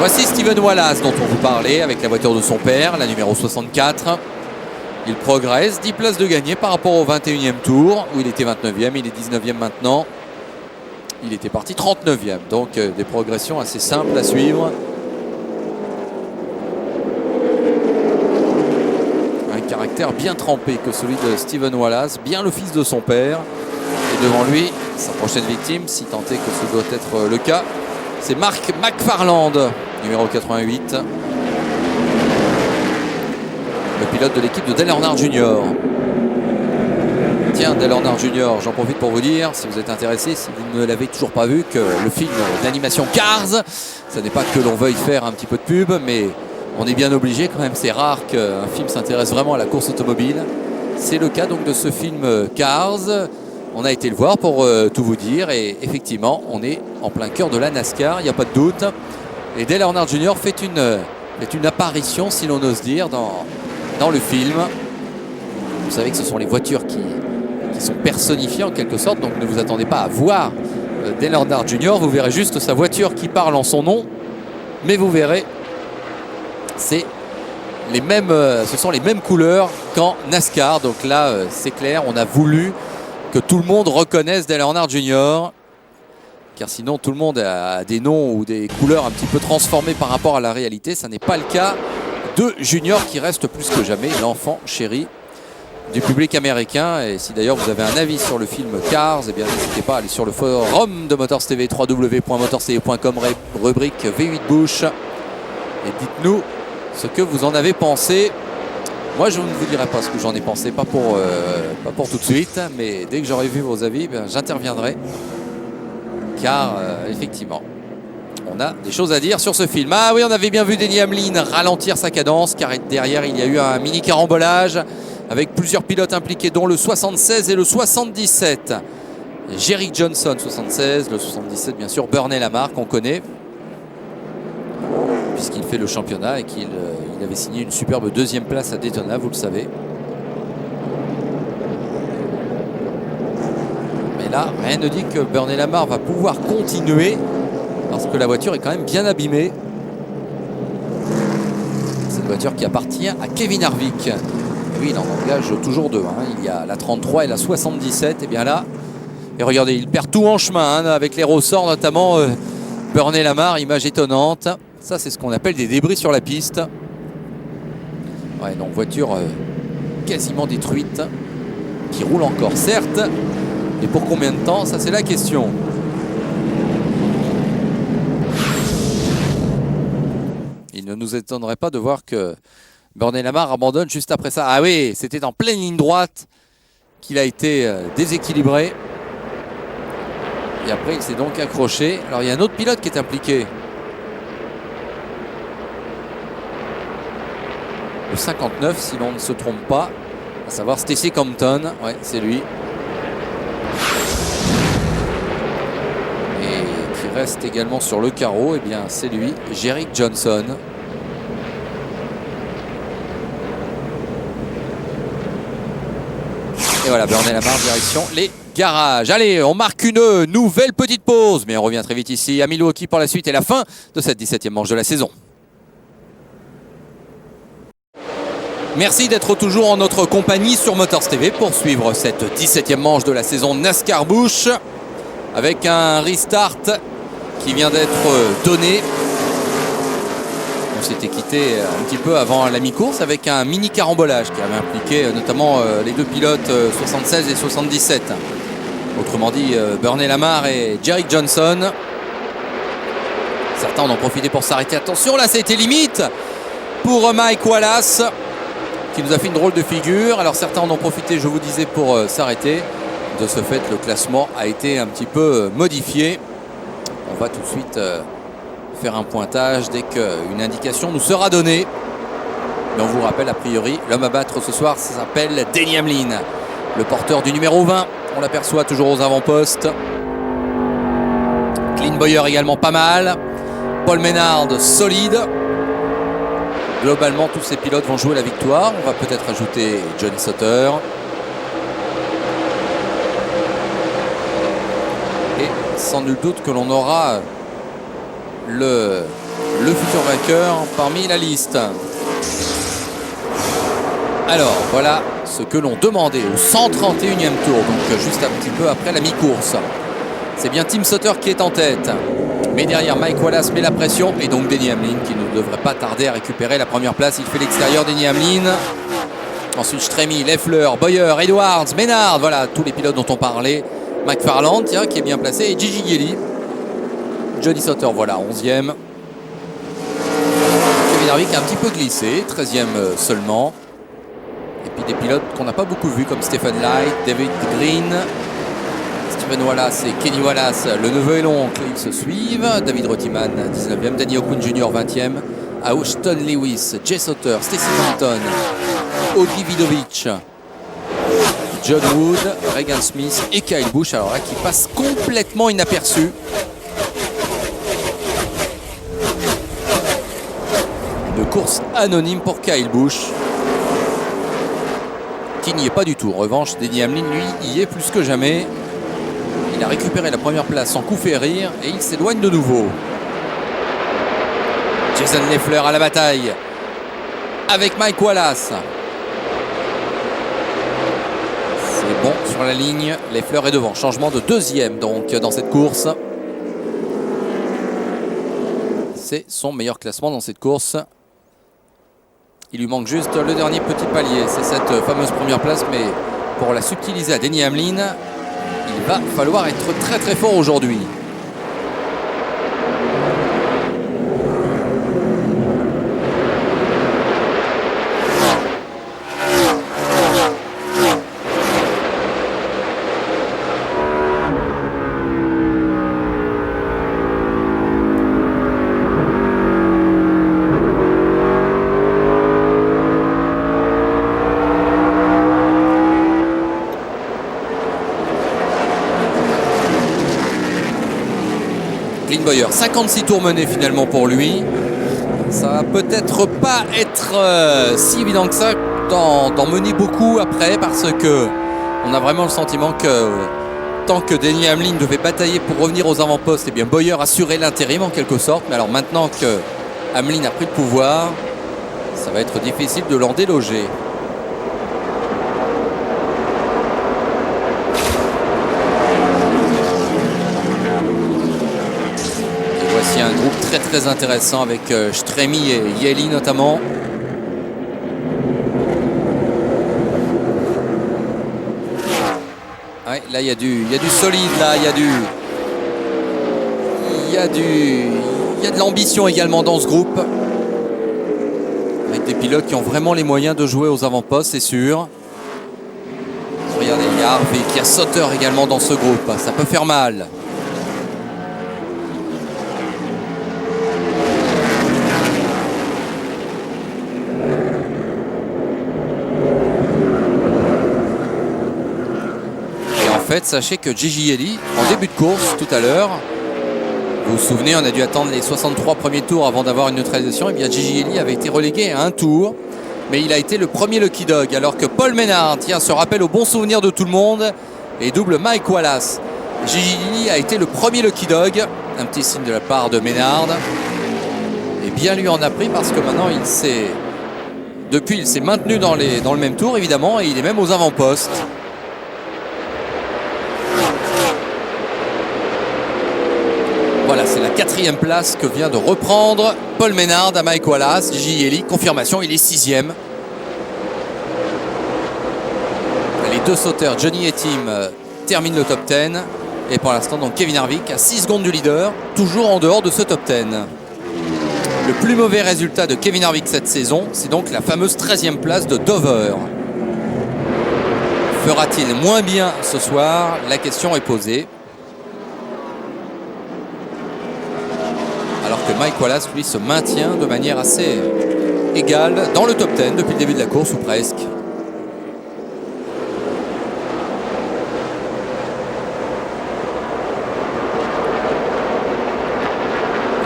Voici Steven Wallace dont on vous parlait avec la voiture de son père, la numéro 64. Il progresse, 10 places de gagné par rapport au 21e tour où il était 29e, il est 19e maintenant. Il était parti 39e, donc des progressions assez simples à suivre. Un caractère bien trempé que celui de Steven Wallace, bien le fils de son père. Et devant lui, sa prochaine victime, si tant est que ce doit être le cas, c'est Mark McFarland, numéro 88. Le pilote de l'équipe de Dale Earnhardt Jr. Tiens, Dale Earnhardt Jr., j'en profite pour vous dire, si vous êtes intéressé, si vous ne l'avez toujours pas vu, que le film d'animation Cars, ça n'est pas que l'on veuille faire un petit peu de pub, mais on est bien obligé quand même, c'est rare qu'un film s'intéresse vraiment à la course automobile. C'est le cas donc de ce film Cars. On a été le voir pour tout vous dire et effectivement on est en plein cœur de la NASCAR, il n'y a pas de doute. Et Dale Earnhardt Jr. fait une apparition, si l'on ose dire, dans le film. Vous savez que ce sont les voitures qui sont personnifiées en quelque sorte, donc ne vous attendez pas à voir Dale Earnhardt Jr. Vous verrez juste sa voiture qui parle en son nom, mais vous verrez, ce sont les mêmes couleurs qu'en NASCAR. Donc là, c'est clair, on a voulu que tout le monde reconnaisse Dale Earnhardt Jr. Car sinon tout le monde a des noms ou des couleurs un petit peu transformées par rapport à la réalité. Ça n'est pas le cas de Junior qui reste plus que jamais l'enfant chéri du public américain. Et si d'ailleurs vous avez un avis sur le film Cars, eh bien n'hésitez pas à aller sur le forum de Motors TV, www.motorstv.com, rubrique V8 Bush, et dites-nous ce que vous en avez pensé. Moi, je ne vous dirai pas ce que j'en ai pensé, pas pour tout de suite, mais dès que j'aurai vu vos avis, j'interviendrai. Car, effectivement, on a des choses à dire sur ce film. Ah oui, on avait bien vu Denny Hamlin ralentir sa cadence, car derrière, il y a eu un mini carambolage avec plusieurs pilotes impliqués, dont le 76 et le 77. Jerry Johnson, 76, le 77, bien sûr, Bernie Lamar, qu'on connaît, puisqu'il fait le championnat et qu'il avait signé une superbe 2e place à Daytona, vous le savez. Mais là, rien ne dit que Bernie Lamar va pouvoir continuer parce que la voiture est quand même bien abîmée. C'est une voiture qui appartient à Kevin Harvick. Et oui, il en engage toujours deux. Il y a la 33 et la 77. Et bien là, et regardez, il perd tout en chemin avec les ressorts, notamment Bernie Lamar, image étonnante. Ça, c'est ce qu'on appelle des débris sur la piste. Ouais, donc voiture quasiment détruite, qui roule encore, certes. Et pour combien de temps? Ça, c'est la question. Il ne nous étonnerait pas de voir que Bernie Lamar abandonne juste après ça. Ah oui, c'était en pleine ligne droite qu'il a été déséquilibré. Et après, il s'est donc accroché. Alors, il y a un autre pilote qui est impliqué. Le 59, si l'on ne se trompe pas. À savoir Stacey Compton, ouais, c'est lui. Et qui reste également sur le carreau, eh bien c'est lui, Jerick Johnson. Et voilà, Burney Lamar, direction les garages. Allez, on marque une nouvelle petite pause, mais on revient très vite ici à Milwaukee pour la suite et la fin de cette 17e manche de la saison. Merci d'être toujours en notre compagnie sur Motors TV pour suivre cette 17e manche de la saison NASCAR Busch avec un restart qui vient d'être donné. On s'était quitté un petit peu avant la mi-course avec un mini carambolage qui avait impliqué notamment les deux pilotes 76 et 77. Autrement dit, Burney Lamar et Jerick Johnson. Certains en ont profité pour s'arrêter. Attention, là, ça a été limite pour Mike Wallace qui nous a fait une drôle de figure. Alors certains en ont profité, je vous disais, pour s'arrêter. De ce fait, le classement a été un petit peu modifié. On va tout de suite faire un pointage dès qu'une indication nous sera donnée. Mais on vous rappelle, a priori, l'homme à battre ce soir s'appelle Denny Hamlin, le porteur du numéro 20. On l'aperçoit toujours aux avant-postes. Clint Bowyer également pas mal. Paul Menard solide. Globalement, tous ces pilotes vont jouer la victoire. On va peut-être ajouter Johnny Sauter. Et sans nul doute que l'on aura le futur vainqueur parmi la liste. Alors, voilà ce que l'on demandait au 131e tour, donc juste un petit peu après la mi-course. C'est bien Tim Sauter qui est en tête. Mais derrière, Mike Wallace met la pression et donc Denny Hamlin qui ne devrait pas tarder à récupérer la première place. Il fait l'extérieur, Denny Hamlin. Ensuite, Stremi, Leffler, Bowyer, Edwards, Menard. Voilà, tous les pilotes dont on parlait. McFarland, tiens, qui est bien placé. Et Gigi Gelli. Johnny Sauter, voilà, 11e. Kevin Harvick a un petit peu glissé, 13e seulement. Et puis des pilotes qu'on n'a pas beaucoup vus, comme Stephen Light, David Green, Stephen Wallace et Kenny Wallace, le neveu et l'oncle, ils se suivent. David Rottiman, 19e. Danny O'Quinn Jr., 20e. Austin Lewis, Jay Sauter, Stacey Compton, Ogi Vidovic, John Wood, Regan Smith et Kyle Busch. Alors là, qui passe complètement inaperçu. Une course anonyme pour Kyle Busch, qui n'y est pas du tout. En revanche, Denny Hamlin, lui, y est plus que jamais. Il a récupéré la première place sans coup férir et il s'éloigne de nouveau. Jason Leffler à la bataille avec Mike Wallace. C'est bon sur la ligne. Leffler est devant. Changement de 2e donc dans cette course. C'est son meilleur classement dans cette course. Il lui manque juste le dernier petit palier. C'est cette fameuse première place. Mais pour la subtiliser à Denny Hamlin, il va falloir être très très fort aujourd'hui. Clint Bowyer, 56 tours menés finalement pour lui. Ça va peut-être pas être si évident que ça d'en mener beaucoup après, parce que on a vraiment le sentiment que tant que Denny Hamlin devait batailler pour revenir aux avant-postes, eh bien Bowyer assurait l'intérim en quelque sorte. Mais alors maintenant que Hamlin a pris le pouvoir, ça va être difficile de l'en déloger. Voici un groupe très très intéressant avec Stremi et Yeli notamment. Ouais, là il y a du solide, là il y a de l'ambition également dans ce groupe. Avec des pilotes qui ont vraiment les moyens de jouer aux avant-postes, c'est sûr. Regardez, il y a Harvick, il y a Sauter également dans ce groupe. Ça peut faire mal. fait, sachez que Gigi Eli, en début de course tout à l'heure, vous vous souvenez, on a dû attendre les 63 premiers tours avant d'avoir une neutralisation. Et bien Gigi Eli avait été relégué à un tour, mais il a été le premier Lucky Dog, alors que Paul Menard, tiens, se rappelle au bon souvenir de tout le monde, et double Mike Wallace. Gigi Eli a été le premier Lucky Dog, un petit signe de la part de Menard. Et bien lui en a pris parce que maintenant il s'est maintenu dans le même tour évidemment, et il est même aux avant-postes. Voilà, c'est la 4e place que vient de reprendre Paul Menard à Mike Wallace. Gigi Eli, confirmation, il est 6e. Les deux sauteurs, Johnny et Tim, terminent le top 10. Et pour l'instant, donc Kevin Harvick à 6 secondes du leader, toujours en dehors de ce top 10. Le plus mauvais résultat de Kevin Harvick cette saison, c'est donc la fameuse 13e place de Dover. Fera-t-il moins bien ce soir? La question est posée. Alors que Mike Wallace, lui, se maintient de manière assez égale dans le top 10 depuis le début de la course, ou presque.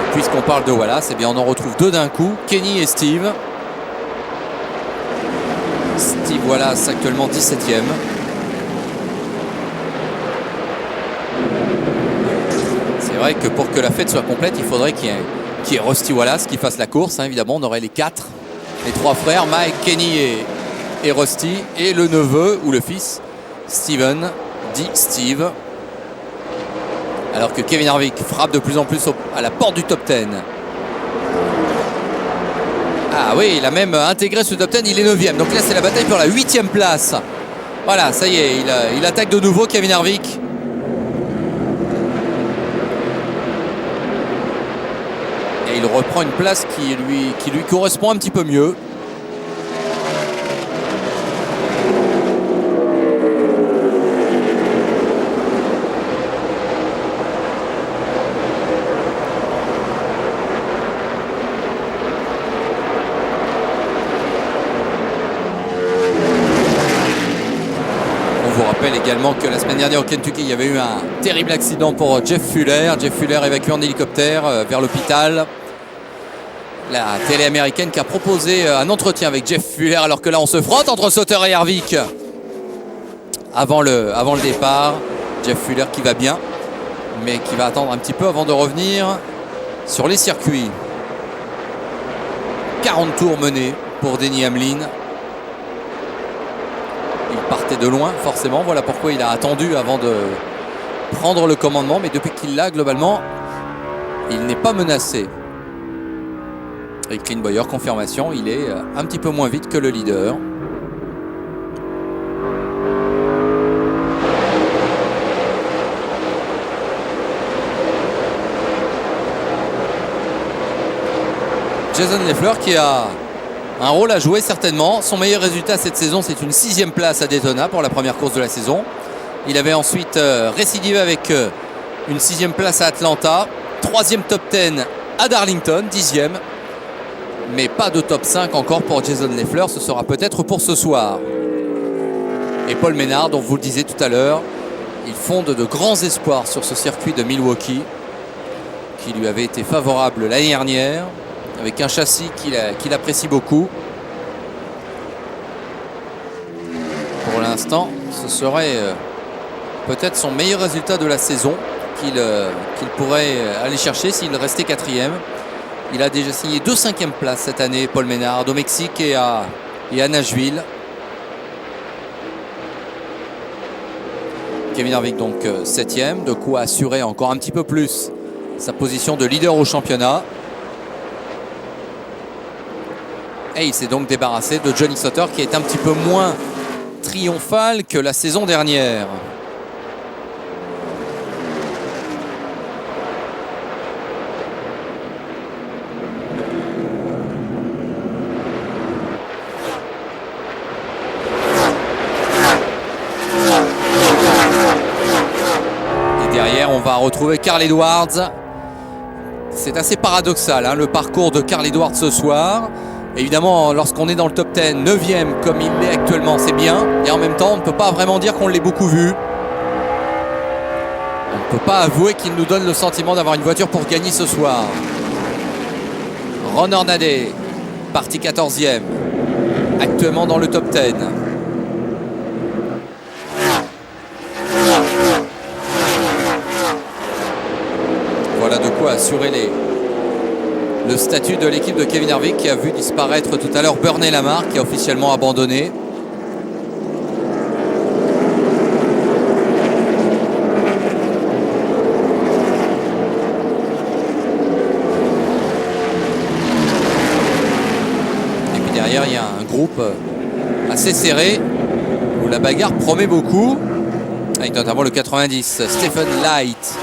Et puisqu'on parle de Wallace, eh bien on en retrouve deux d'un coup, Kenny et Steve. Steve Wallace actuellement 17e. C'est vrai que pour que la fête soit complète, il faudrait qu'il y ait Rusty Wallace qui fasse la course. Hein, évidemment, on aurait les 3 frères, Mike, Kenny et Rusty, et le neveu ou le fils, Steven, dit Steve. Alors que Kevin Harvick frappe de plus en plus à la porte du top 10. Ah oui, il a même intégré ce top 10, il est 9e. Donc là, c'est la bataille pour la 8e place. Voilà, ça y est, il attaque de nouveau Kevin Harvick. Et il reprend une place qui lui correspond un petit peu mieux. On vous rappelle également que la semaine dernière au Kentucky, il y avait eu un terrible accident pour Jeff Fuller. Jeff Fuller évacué en hélicoptère vers l'hôpital. La télé américaine qui a proposé un entretien avec Jeff Fuller, alors que là on se frotte entre Sauter et Harvick avant le départ. Jeff Fuller qui va bien, mais qui va attendre un petit peu avant de revenir sur les circuits. 40 tours menés pour Denny Hamlin. Il partait de loin forcément, voilà pourquoi il a attendu avant de prendre le commandement, mais depuis qu'il l'a globalement, il n'est pas menacé. Et Clint Bowyer, confirmation, il est un petit peu moins vite que le leader. Jason Leffler qui a un rôle à jouer certainement. Son meilleur résultat cette saison, c'est une 6e place à Daytona pour la première course de la saison. Il avait ensuite récidivé avec une 6e place à Atlanta, 3e top 10 à Darlington, 10e. Mais pas de top 5 encore pour Jason Leffler, ce sera peut-être pour ce soir. Et Paul Menard, dont vous le disiez tout à l'heure, il fonde de grands espoirs sur ce circuit de Milwaukee, qui lui avait été favorable l'année dernière, avec un châssis qu'il apprécie beaucoup. Pour l'instant, ce serait peut-être son meilleur résultat de la saison qu'il pourrait aller chercher s'il restait 4e. Il a déjà signé 2 5e places cette année, Paul Menard, au Mexique et à Nashville. Kevin Harvick donc 7e, de quoi assurer encore un petit peu plus sa position de leader au championnat. Et il s'est donc débarrassé de Johnny Sauter, qui est un petit peu moins triomphal que la saison dernière. On va retrouver Carl Edwards. C'est assez paradoxal hein, le parcours de Carl Edwards ce soir. Évidemment, lorsqu'on est dans le top 10, 9e comme il l'est actuellement, c'est bien. Et en même temps, on ne peut pas vraiment dire qu'on l'ait beaucoup vu. ne peut pas avouer qu'il nous donne le sentiment d'avoir une voiture pour gagner ce soir. Ron Hornaday, parti 14e, actuellement dans le top 10. Voilà de quoi assurer le statut de l'équipe de Kevin Harvick, qui a vu disparaître tout à l'heure Bernie Lamar, qui a officiellement abandonné. Et puis derrière, il y a un groupe assez serré où la bagarre promet beaucoup, avec notamment le 90, Stephen Light.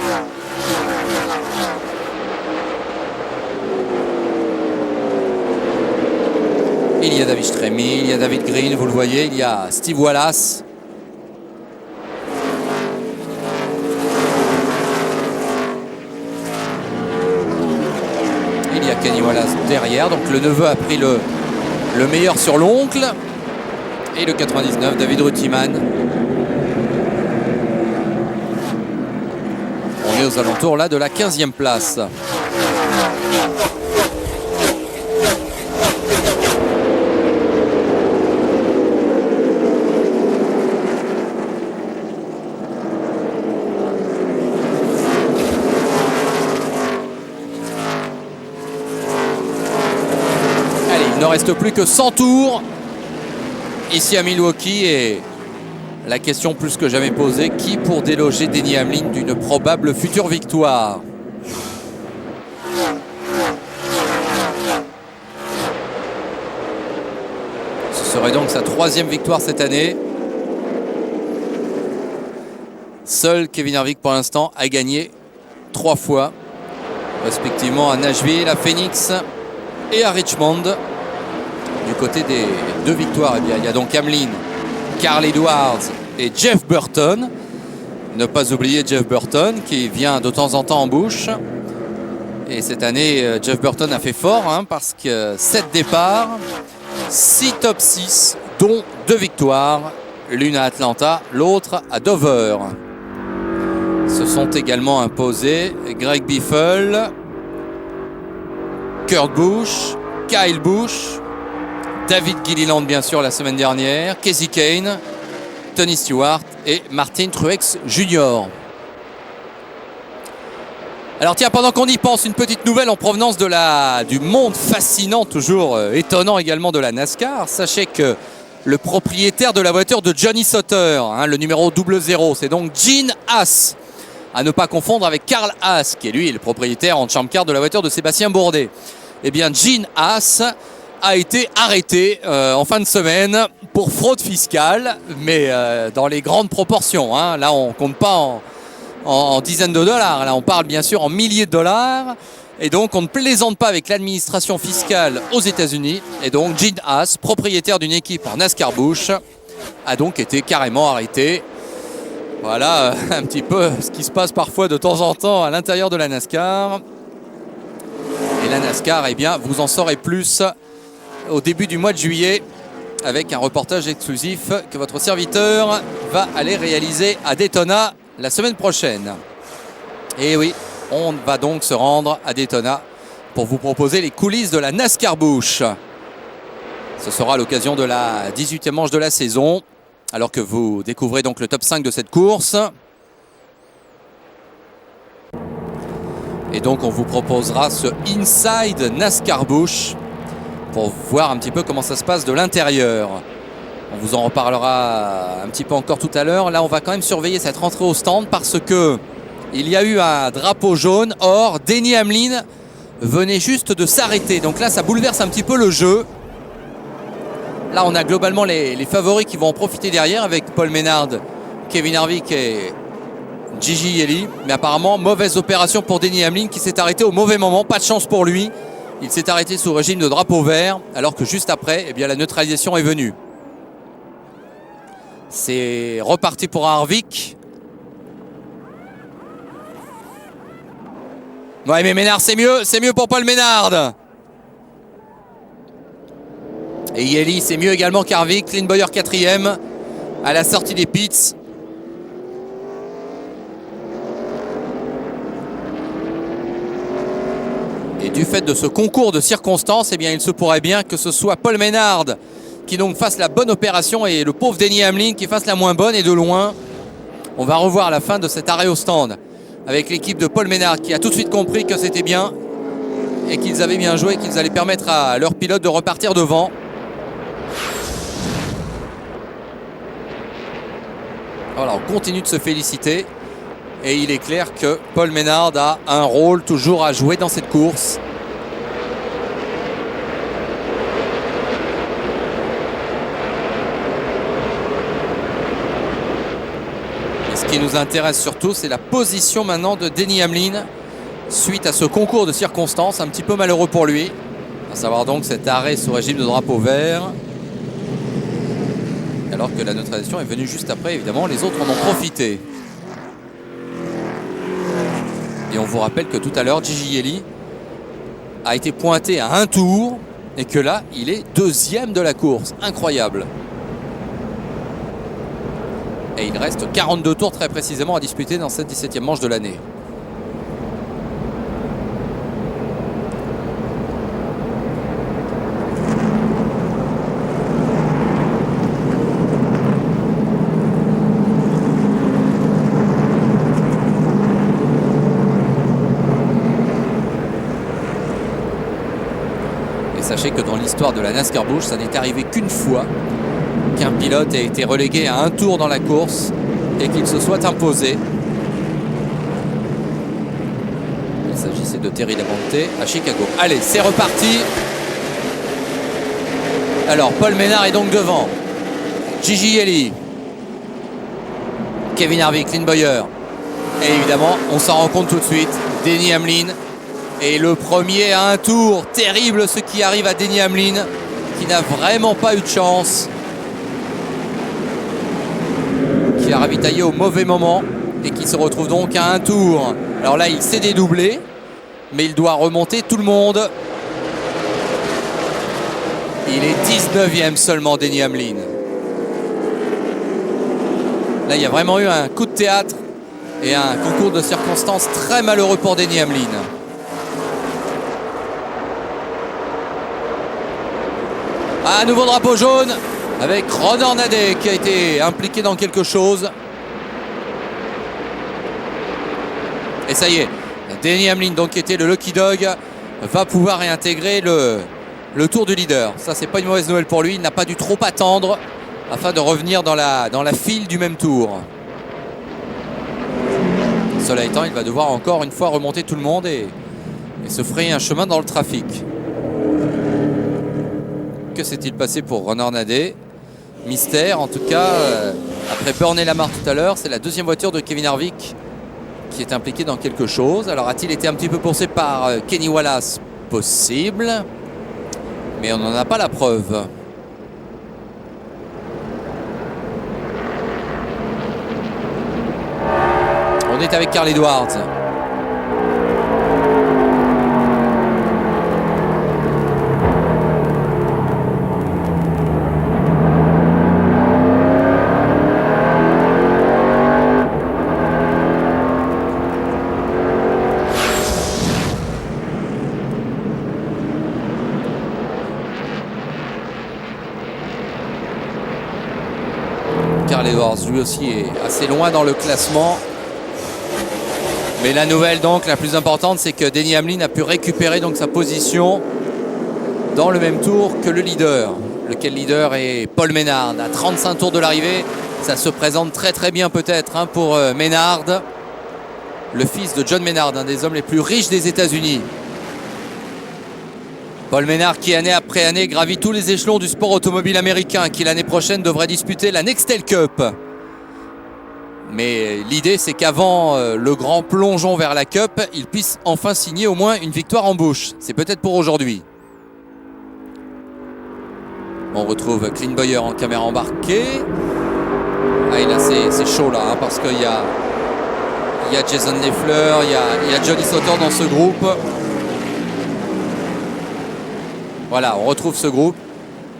Il y a David Stremi, il y a David Green, vous le voyez, il y a Steve Wallace. Il y a Kenny Wallace derrière, donc le neveu a pris le meilleur sur l'oncle. Et le 99, David Rutiman. On est aux alentours là de la 15e place. Il ne reste plus que 100 tours ici à Milwaukee et la question plus que jamais posée, qui pour déloger Denny Hamlin d'une probable future victoire? Ce serait donc sa 3e victoire cette année. Seul Kevin Harvick pour l'instant a gagné 3 fois, respectivement à Nashville, à Phoenix et à Richmond. Du côté des 2 victoires, eh bien, il y a donc Hamlin, Carl Edwards et Jeff Burton. Ne pas oublier Jeff Burton qui vient de temps en temps en bouche. Et cette année, Jeff Burton a fait fort parce que 7 départs, 6 top 6, dont 2 victoires. L'une à Atlanta, l'autre à Dover. Se sont également imposés Greg Biffle, Kurt Busch, Kyle Busch, David Gilliland bien sûr la semaine dernière, Kasey Kahne, Tony Stewart et Martin Truex Jr. Alors tiens, pendant qu'on y pense, une petite nouvelle en provenance du monde fascinant, toujours étonnant également de la NASCAR. Sachez que le propriétaire de la voiture de Johnny Sauter, le numéro 00, c'est donc Gene Haas, à ne pas confondre avec Carl Haas, qui est lui le propriétaire en Champ Car de la voiture de Sébastien Bourdet. Eh bien, Gene Haas a été arrêté en fin de semaine pour fraude fiscale, mais dans les grandes proportions. Là, on ne compte pas en dizaines de dollars. Là, on parle bien sûr en milliers de dollars. Et donc, on ne plaisante pas avec l'administration fiscale aux États-Unis. Et donc, Gene Haas, propriétaire d'une équipe en NASCAR Busch, a donc été carrément arrêté. Voilà un petit peu ce qui se passe parfois de temps en temps à l'intérieur de la NASCAR. Et la NASCAR, eh bien, vous en saurez plus au début du mois de juillet avec un reportage exclusif que votre serviteur va aller réaliser à Daytona la semaine prochaine. Et oui, on va donc se rendre à Daytona pour vous proposer les coulisses de la NASCAR Busch. Ce sera à l'occasion de la 18e manche de la saison, alors que vous découvrez donc le top 5 de cette course. Et donc on vous proposera ce Inside NASCAR Busch pour voir un petit peu comment ça se passe de l'intérieur. On vous en reparlera un petit peu encore tout à l'heure. Là, on va quand même surveiller cette rentrée au stand parce que il y a eu un drapeau jaune. Or, Denny Hamlin venait juste de s'arrêter. Donc là, ça bouleverse un petit peu le jeu. Là, on a globalement les favoris qui vont en profiter derrière avec Paul Menard, Kevin Harvick et Gigi Yeli. Mais apparemment, mauvaise opération pour Denny Hamlin qui s'est arrêté au mauvais moment. Pas de chance pour lui. Il s'est arrêté sous régime de drapeau vert, alors que juste après, eh bien, la neutralisation est venue. C'est reparti pour Harvick. Ouais, mais Menard, c'est mieux pour Paul Menard. Et Yeli, c'est mieux également qu'Harvick. Clint Bowyer 4e à la sortie des pits. Et du fait de ce concours de circonstances, eh bien, il se pourrait bien que ce soit Paul Menard qui donc fasse la bonne opération et le pauvre Denny Hamlin qui fasse la moins bonne. Et de loin, on va revoir la fin de cet arrêt au stand avec l'équipe de Paul Menard qui a tout de suite compris que c'était bien et qu'ils avaient bien joué, qu'ils allaient permettre à leur pilote de repartir devant. Voilà, on continue de se féliciter et il est clair que Paul Menard a un rôle toujours à jouer dans cette course. Et ce qui nous intéresse surtout, c'est la position maintenant de Denny Hamlin suite à ce concours de circonstances, un petit peu malheureux pour lui, à savoir donc cet arrêt sous régime de drapeau vert. Alors que la neutralisation est venue juste après, évidemment, les autres en ont profité. Et on vous rappelle que tout à l'heure, Gigi Yeli a été pointé à un tour et que là, il est deuxième de la course. Incroyable. Et il reste 42 tours très précisément à disputer dans cette 17e manche de l'année. Sachez que dans l'histoire de la NASCAR Busch, ça n'est arrivé qu'une fois qu'un pilote ait été relégué à un tour dans la course et qu'il se soit imposé. Il s'agissait de Terry Labonte à Chicago. Allez, c'est reparti. Alors, Paul Menard est donc devant. Gigi Yeli, Kevin Harvick, Clint Bowyer. Et évidemment, on s'en rend compte tout de suite, Denny Hamlin. Et le premier à un tour, terrible ce qui arrive à Denny Hamlin, qui n'a vraiment pas eu de chance, qui a ravitaillé au mauvais moment et qui se retrouve donc à un tour. Alors là, il s'est dédoublé, mais il doit remonter tout le monde. Il est 19e seulement, Denny Hamlin. Là, il y a vraiment eu un coup de théâtre et un concours de circonstances très malheureux pour Denny Hamlin. Un nouveau drapeau jaune avec Ron Hornaday qui a été impliqué dans quelque chose. Et ça y est, Denny Hamlin, donc, qui était le Lucky Dog, va pouvoir réintégrer le tour du leader. Ça, c'est pas une mauvaise nouvelle pour lui. Il n'a pas dû trop attendre afin de revenir dans la file du même tour. Cela étant, il va devoir encore une fois remonter tout le monde et se frayer un chemin dans le trafic. Que s'est-il passé pour Ron Hornaday? Mystère, en tout cas, après Bernie Lamar tout à l'heure, c'est la deuxième voiture de Kevin Harvick qui est impliquée dans quelque chose. Alors, a-t-il été un petit peu poussé par Kenny Wallace? Possible, mais on n'en a pas la preuve. On est avec Carl Edwards. Carl Edwards, lui aussi, est assez loin dans le classement. Mais la nouvelle, donc, la plus importante, c'est que Denny Hamlin a pu récupérer donc sa position dans le même tour que le leader. Lequel leader est Paul Menard. À 35 tours de l'arrivée, ça se présente très très bien peut-être pour Menard, le fils de John Menard, un des hommes les plus riches des États-Unis. Paul Menard qui, année après année, gravit tous les échelons du sport automobile américain, qui l'année prochaine devrait disputer la Nextel Cup. Mais l'idée, c'est qu'avant le grand plongeon vers la Cup, il puisse enfin signer au moins une victoire en Busch. C'est peut-être pour aujourd'hui. On retrouve Clint Bowyer en caméra embarquée. Ah, et là, c'est chaud là, parce qu'il y a Jason Leffler, il y a Johnny Sauter dans ce groupe. Voilà, on retrouve ce groupe.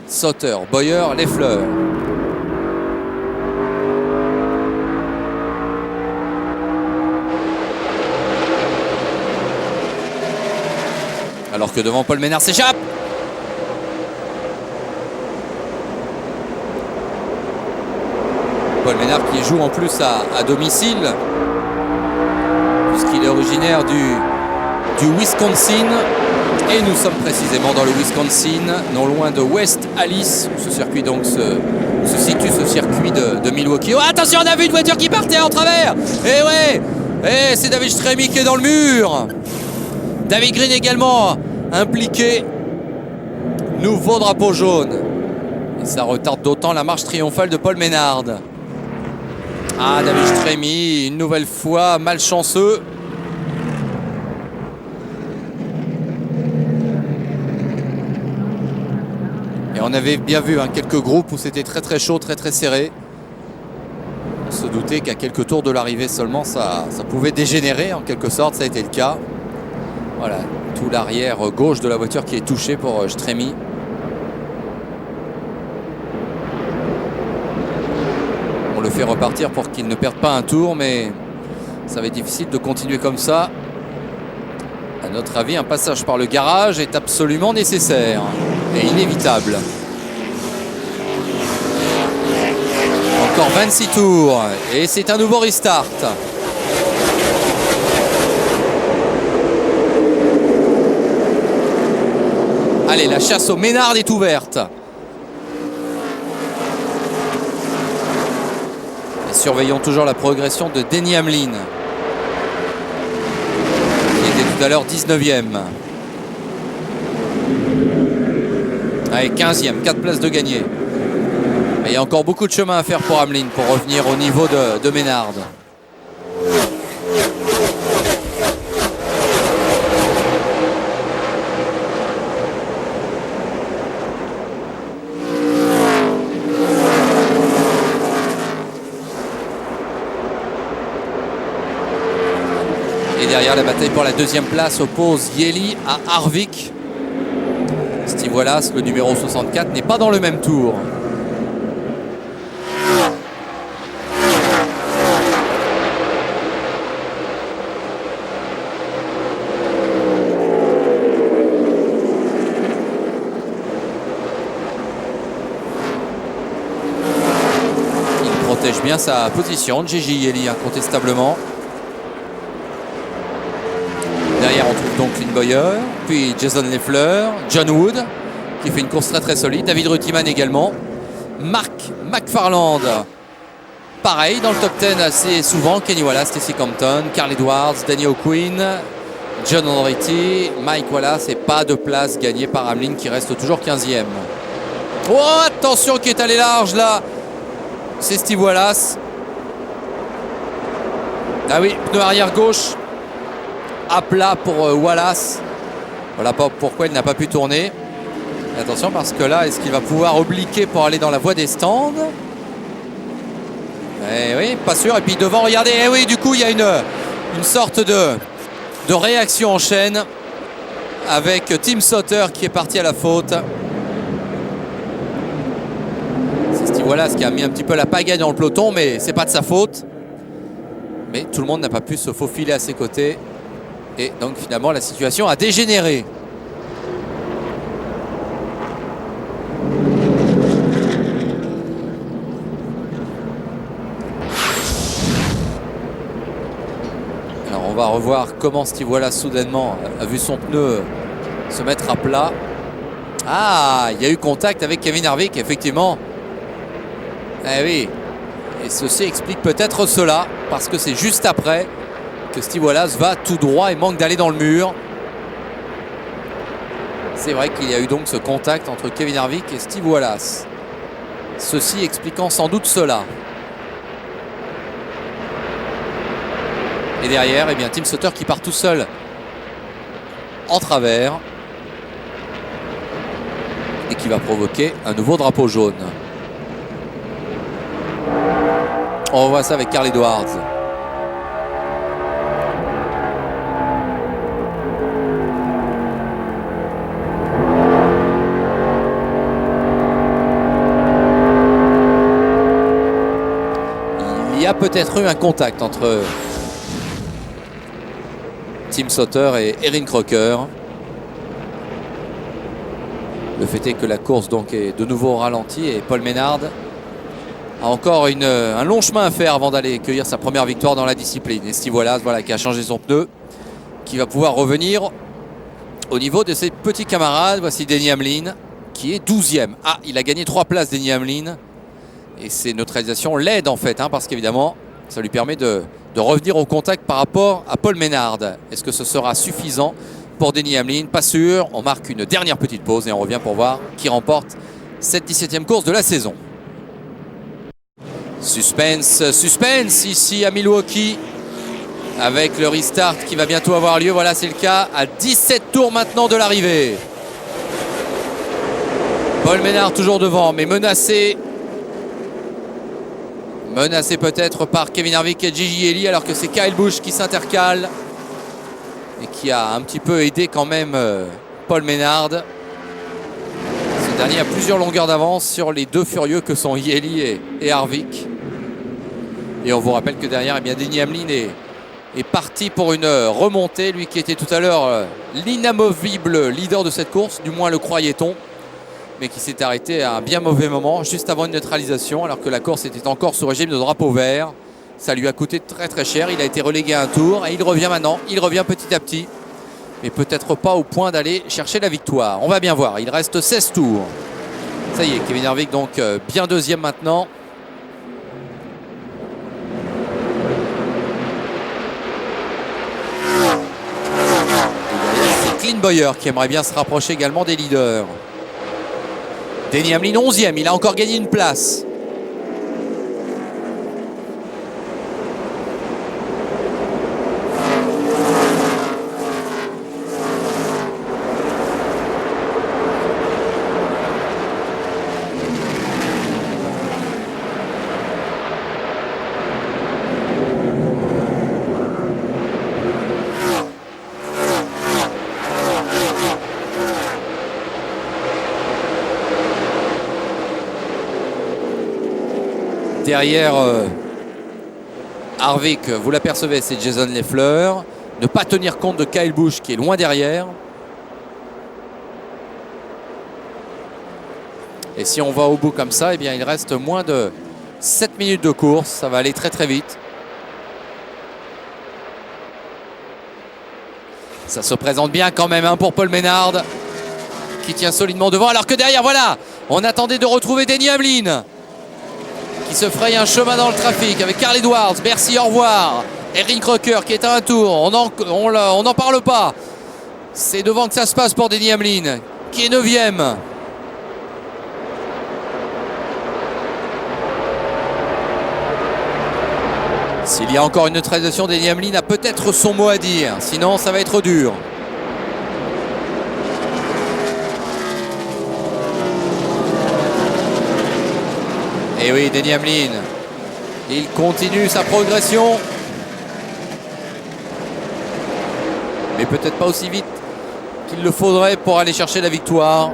Sauter, Bowyer, Leffler. Alors que devant, Paul Ménard s'échappe. Paul Ménard qui joue en plus à domicile, puisqu'il est originaire du Wisconsin. Et nous sommes précisément dans le Wisconsin, non loin de West Allis, où ce circuit donc se situe ce circuit de Milwaukee. Oh, attention, on a vu une voiture qui partait en travers. Et ouais, et c'est David Stremi qui est dans le mur. David Green également impliqué. Nouveau drapeau jaune. Et ça retarde d'autant la marche triomphale de Paul Ménard. Ah, David Stremi, une nouvelle fois malchanceux. Et on avait bien vu quelques groupes où c'était très chaud, très serré. On se doutait qu'à quelques tours de l'arrivée seulement, ça pouvait dégénérer en quelque sorte. Ça a été le cas. Voilà, tout l'arrière gauche de la voiture qui est touché pour Stremi. On le fait repartir pour qu'il ne perde pas un tour, mais ça va être difficile de continuer comme ça. À notre avis, un passage par le garage est absolument nécessaire et inévitable. Encore 26 tours et c'est un nouveau restart. Allez, la chasse au Ménard est ouverte. Et surveillons toujours la progression de Denny Hamlin, qui était tout à l'heure 19e. Allez, 15e, 4 places de gagné. Mais il y a encore beaucoup de chemin à faire pour Hamlin pour revenir au niveau de Ménard. Et derrière, la bataille pour la deuxième place oppose Yeli à Harvick. Steve Wallace, le numéro 64, n'est pas dans le même tour. Il protège bien sa position, Gigi Yeli, incontestablement. Derrière, on trouve donc Clint Bowyer, puis Jason Leffler, John Wood, qui fait une course très solide, David Rutiman également, Mark McFarland, pareil, dans le top 10 assez souvent, Kenny Wallace, Stacy Compton, Carl Edwards, Danny O'Quinn, John Andretti, Mike Wallace, et pas de place gagnée par Hamlin qui reste toujours 15e. Oh, attention, qui est allé large là, c'est Steve Wallace. Ah oui, pneu arrière gauche à plat pour Wallace. Voilà pourquoi il n'a pas pu tourner. Et attention, parce que là, est-ce qu'il va pouvoir obliquer pour aller dans la voie des stands? Eh oui, pas sûr. Et puis devant, regardez, eh oui, du coup, il y a une sorte de réaction en chaîne avec Tim Sauter qui est parti à la faute. C'est Steve Wallace qui a mis un petit peu la pagaille dans le peloton, mais c'est pas de sa faute. Mais tout le monde n'a pas pu se faufiler à ses côtés. Et donc finalement la situation a dégénéré. Alors on va revoir comment Steve Wallace soudainement a vu son pneu se mettre à plat. Ah, il y a eu contact avec Kevin Harvick, effectivement. Eh oui. Et ceci explique peut-être cela, parce que c'est juste après que Steve Wallace va tout droit et manque d'aller dans le mur. C'est vrai qu'il y a eu donc ce contact entre Kevin Harvick et Steve Wallace. Ceci expliquant sans doute cela. Et derrière, eh bien, Tim Sauter qui part tout seul en travers et qui va provoquer un nouveau drapeau jaune. On revoit ça avec Carl Edwards. Il y a peut-être eu un contact entre Tim Sauter et Erin Crocker. Le fait est que la course donc est de nouveau au ralenti et Paul Ménard a encore un long chemin à faire avant d'aller cueillir sa première victoire dans la discipline. Et Steve Wallace, voilà, qui a changé son pneu, qui va pouvoir revenir au niveau de ses petits camarades. Voici Denny Hamlin qui est 12e. Ah, il a gagné 3 places, Denny Hamlin. Et ces neutralisations l'aident en fait, parce qu'évidemment, ça lui permet de revenir au contact par rapport à Paul Ménard. Est-ce que ce sera suffisant pour Denny Hamlin? Pas sûr. On marque une dernière petite pause et on revient pour voir qui remporte cette 17e course de la saison. Suspense, suspense ici à Milwaukee avec le restart qui va bientôt avoir lieu. Voilà, c'est le cas à 17 tours maintenant de l'arrivée. Paul Ménard toujours devant, mais menacé. Menacé peut-être par Kevin Harvick et Gigi Ellie, alors que c'est Kyle Busch qui s'intercale et qui a un petit peu aidé quand même Paul Ménard. Ce dernier a plusieurs longueurs d'avance sur les deux furieux que sont Ellie et Harvick. Et on vous rappelle que derrière, eh bien, Denny Hamlin est parti pour une remontée. Lui qui était tout à l'heure l'inamovible leader de cette course, du moins le croyait-on, mais qui s'est arrêté à un bien mauvais moment, juste avant une neutralisation, alors que la course était encore sous régime de drapeau vert. Ça lui a coûté très très cher, il a été relégué à un tour, et il revient maintenant, il revient petit à petit, mais peut-être pas au point d'aller chercher la victoire. On va bien voir, il reste 16 tours. Ça y est, Kevin Harvick donc bien deuxième maintenant. C'est Clint Bowyer qui aimerait bien se rapprocher également des leaders. Denny Hamlin 11e, il a encore gagné une place. Derrière Harvick, vous l'apercevez, c'est Jason Leffler. Ne pas tenir compte de Kyle Busch qui est loin derrière. Et si on va au bout comme ça, eh bien, il reste moins de 7 minutes de course. Ça va aller très très vite. Ça se présente bien quand même pour Paul Ménard qui tient solidement devant. Alors que derrière, voilà, on attendait de retrouver Denny Hamlin qui se fraye un chemin dans le trafic avec Carl Edwards. Merci, au revoir. Erin Crocker qui est à un tour. On n'en parle pas. C'est devant que ça se passe pour Denny Hamlin qui est 9e. S'il y a encore une neutralisation, Denny Hamlin a peut-être son mot à dire. Sinon, ça va être dur. Et oui, Denny Hamlin, il continue sa progression. Mais peut-être pas aussi vite qu'il le faudrait pour aller chercher la victoire.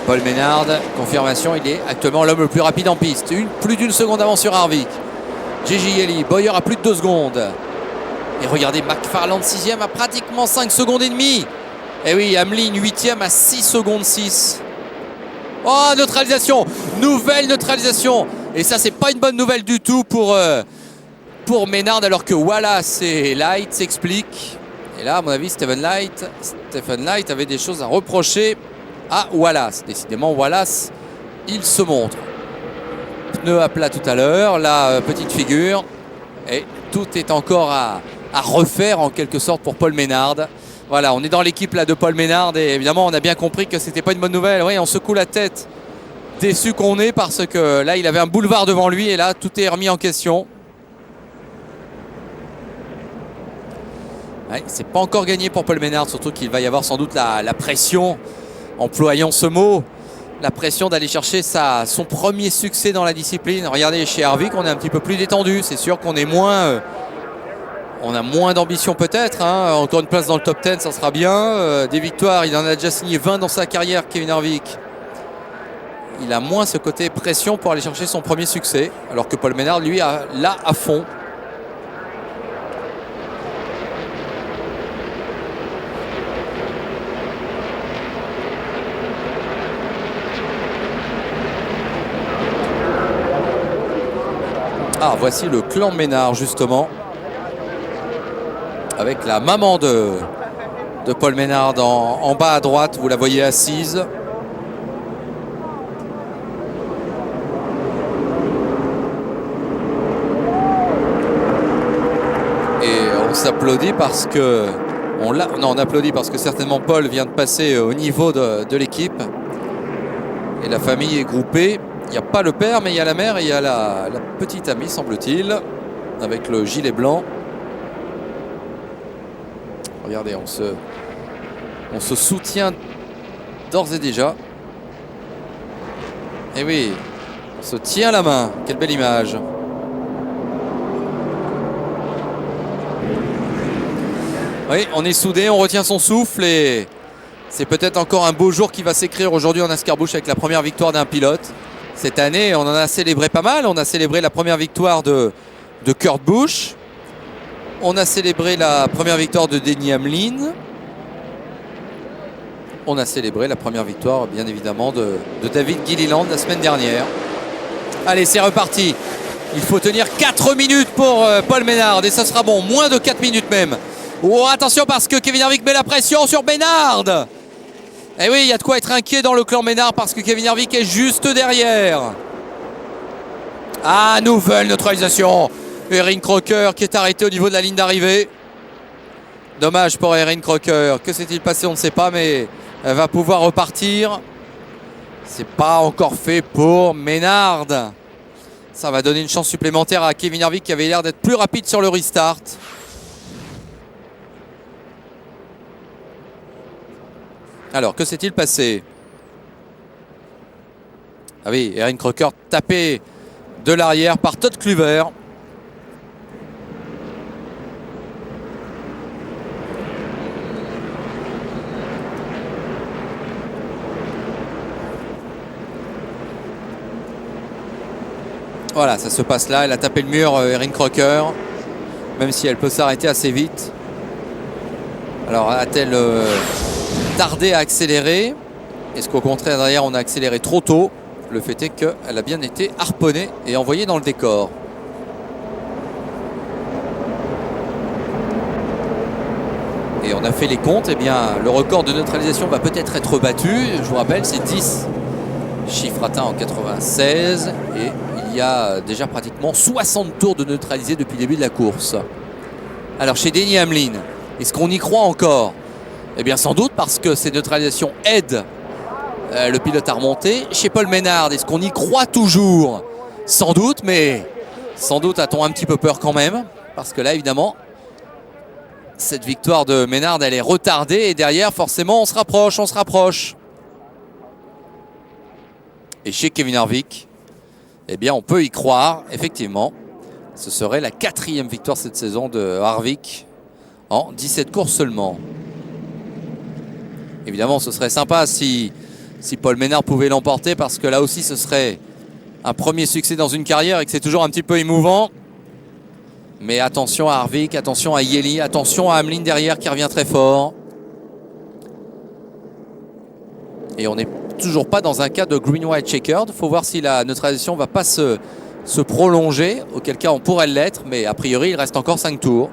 Paul Ménard, confirmation, il est actuellement l'homme le plus rapide en piste. Plus d'une seconde d'avance sur Harvick. Gigi Ellie, Bowyer a plus de 2 secondes. Et regardez, McFarland 6e à pratiquement 5 secondes et demie. Et oui, Hamlin 8e à 6 secondes 6. Oh, neutralisation, nouvelle neutralisation. Et ça, c'est pas une bonne nouvelle du tout pour Ménard, alors que Wallace et Light s'expliquent. Et là, à mon avis, Stephen Light avait des choses à reprocher à Wallace. Décidément, Wallace, il se montre. Pneu à plat tout à l'heure, la petite figure. Et tout est encore à refaire en quelque sorte pour Paul Ménard. Voilà, on est dans l'équipe là de Paul Ménard et évidemment, on a bien compris que c'était pas une bonne nouvelle. Oui, on secoue la tête, déçu qu'on est, parce que là, il avait un boulevard devant lui et là, tout est remis en question. Ouais, c'est pas encore gagné pour Paul Ménard, surtout qu'il va y avoir sans doute la pression, employant ce mot, la pression d'aller chercher son premier succès dans la discipline. Regardez, chez Harvick, on est un petit peu plus détendu. C'est sûr qu'on est moins... on a moins d'ambition peut-être. Hein. Encore une place dans le top 10, ça sera bien. Des victoires, il en a déjà signé 20 dans sa carrière, Kevin Harvick. Il a moins ce côté pression pour aller chercher son premier succès. Alors que Paul Menard, lui, l'a à fond. Ah, voici le clan Menard justement, avec la maman de Paul Menard en bas à droite, vous la voyez assise. Et on s'applaudit parce que on applaudit parce que certainement Paul vient de passer au niveau de l'équipe. Et la famille est groupée. Il n'y a pas le père, mais il y a la mère et il y a la petite amie, semble-t-il, avec le gilet blanc. Regardez, on se soutient d'ores et déjà. Et oui, on se tient la main. Quelle belle image. Oui, on est soudés, on retient son souffle et c'est peut-être encore un beau jour qui va s'écrire aujourd'hui en Ascar-Busch avec la première victoire d'un pilote. Cette année, on en a célébré pas mal. On a célébré la première victoire de Kurt Busch. On a célébré la première victoire de Denny Hamlin. On a célébré la première victoire, bien évidemment, de David Gilliland la semaine dernière. Allez, c'est reparti. Il faut tenir 4 minutes pour Paul Menard et ça sera bon. Moins de 4 minutes même. Oh, attention parce que Kevin Harvick met la pression sur Menard. Et oui, il y a de quoi être inquiet dans le clan Menard parce que Kevin Harvick est juste derrière. Ah, nouvelle neutralisation. Erin Crocker qui est arrêté au niveau de la ligne d'arrivée. Dommage pour Erin Crocker. Que s'est-il passé, on ne sait pas, mais elle va pouvoir repartir. C'est pas encore fait pour Menard. Ça va donner une chance supplémentaire à Kevin Harvick qui avait l'air d'être plus rapide sur le restart. Alors, que s'est-il passé? Ah oui, Erin Crocker tapé de l'arrière par Todd Kluver. Voilà, ça se passe là. Elle a tapé le mur, Erin Crocker, même si elle peut s'arrêter assez vite. Alors, a-t-elle tardé à accélérer? Est-ce qu'au contraire, derrière, on a accéléré trop tôt? Le fait est qu'elle a bien été harponnée et envoyée dans le décor. Et on a fait les comptes. Eh bien, le record de neutralisation va peut-être être battu. Je vous rappelle, c'est 10 chiffre atteint en 96. Et il y a déjà pratiquement 60 tours de neutralisé depuis le début de la course. Alors, chez Denny Hamlin, est-ce qu'on y croit encore? Eh bien, sans doute, parce que ces neutralisations aident le pilote à remonter. Chez Paul Menard, est-ce qu'on y croit toujours? Sans doute, mais sans doute a-t-on un petit peu peur quand même. Parce que là, évidemment, cette victoire de Menard, elle est retardée. Et derrière, forcément, on se rapproche, on se rapproche. Et chez Kevin Harvick, eh bien, on peut y croire, effectivement. Ce serait la 4e victoire cette saison de Harvick en 17 courses seulement. Évidemment, ce serait sympa si Paul Menard pouvait l'emporter parce que là aussi, ce serait un premier succès dans une carrière et que c'est toujours un petit peu émouvant. Mais attention à Harvick, attention à Yeli, attention à Hamlin derrière qui revient très fort. Et on n'est toujours pas dans un cas de green-white checkered. Il faut voir si la neutralisation ne va pas se prolonger, auquel cas on pourrait l'être, mais a priori, il reste encore 5 tours.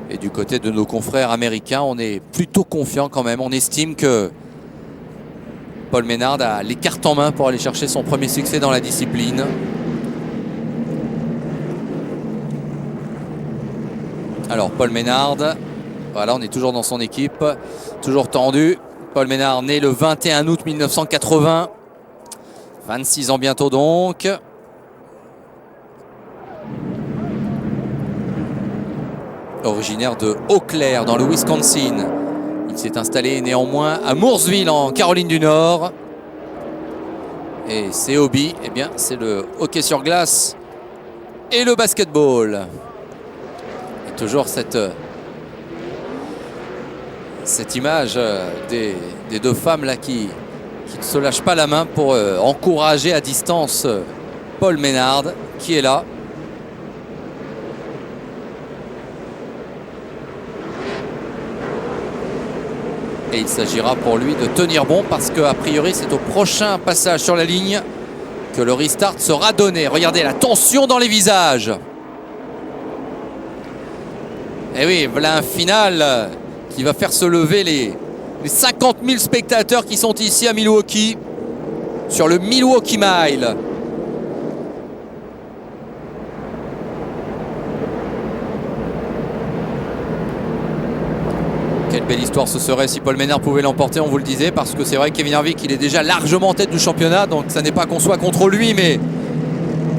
Et du côté de nos confrères américains, on est plutôt confiant quand même. On estime que Paul Menard a les cartes en main pour aller chercher son premier succès dans la discipline. Alors Paul Menard, voilà, on est toujours dans son équipe, toujours tendu. Paul Menard, né le 21 août 1980, 26 ans bientôt donc. originaire de Eau Claire dans le Wisconsin. Il s'est installé néanmoins à Mooresville en Caroline du Nord. Et ses hobbies, eh bien, c'est le hockey sur glace et le basketball. Et toujours cette image des deux femmes là qui ne se lâchent pas la main pour encourager à distance Paul Ménard qui est là. Et il s'agira pour lui de tenir bon parce qu'a priori c'est au prochain passage sur la ligne que le restart sera donné. Regardez la tension dans les visages. Et oui, voilà un final qui va faire se lever les 50 000 spectateurs qui sont ici à Milwaukee sur le Milwaukee Mile. Quelle belle histoire ce serait si Paul Ménard pouvait l'emporter, on vous le disait, parce que c'est vrai que Kevin Harvick il est déjà largement en tête du championnat, donc ça n'est pas qu'on soit contre lui, mais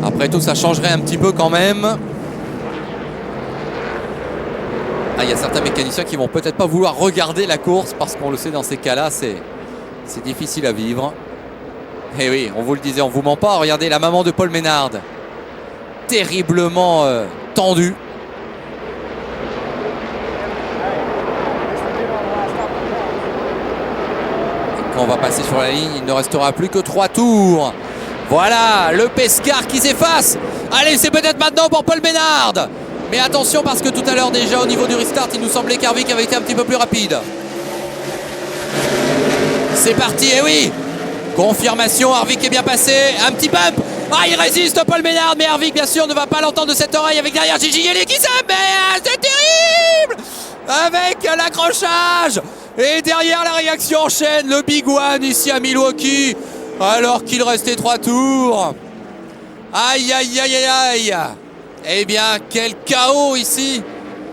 après tout ça changerait un petit peu quand même. Ah, il y a certains mécaniciens qui vont peut-être pas vouloir regarder la course parce qu'on le sait, dans ces cas-là c'est difficile à vivre. Et oui, on vous le disait, on vous ment pas, regardez la maman de Paul Ménard, terriblement tendue. On va passer sur la ligne, il ne restera plus que 3 tours. Voilà, le Pescar qui s'efface. Allez, c'est peut-être maintenant pour Paul Ménard. Mais attention parce que tout à l'heure déjà au niveau du restart, il nous semblait qu'Harvick avait été un petit peu plus rapide. C'est parti, et oui, confirmation, Harvick est bien passé. Un petit bump. Ah, il résiste Paul Ménard, mais Harvick bien sûr ne va pas l'entendre de cette oreille avec derrière Gigi Yeli qui se met. C'est terrible avec l'accrochage. Et derrière la réaction en chaîne, le Big One ici à Milwaukee, alors qu'il restait 3 tours. Aïe, aïe, aïe, aïe, aïe. Eh bien, quel chaos ici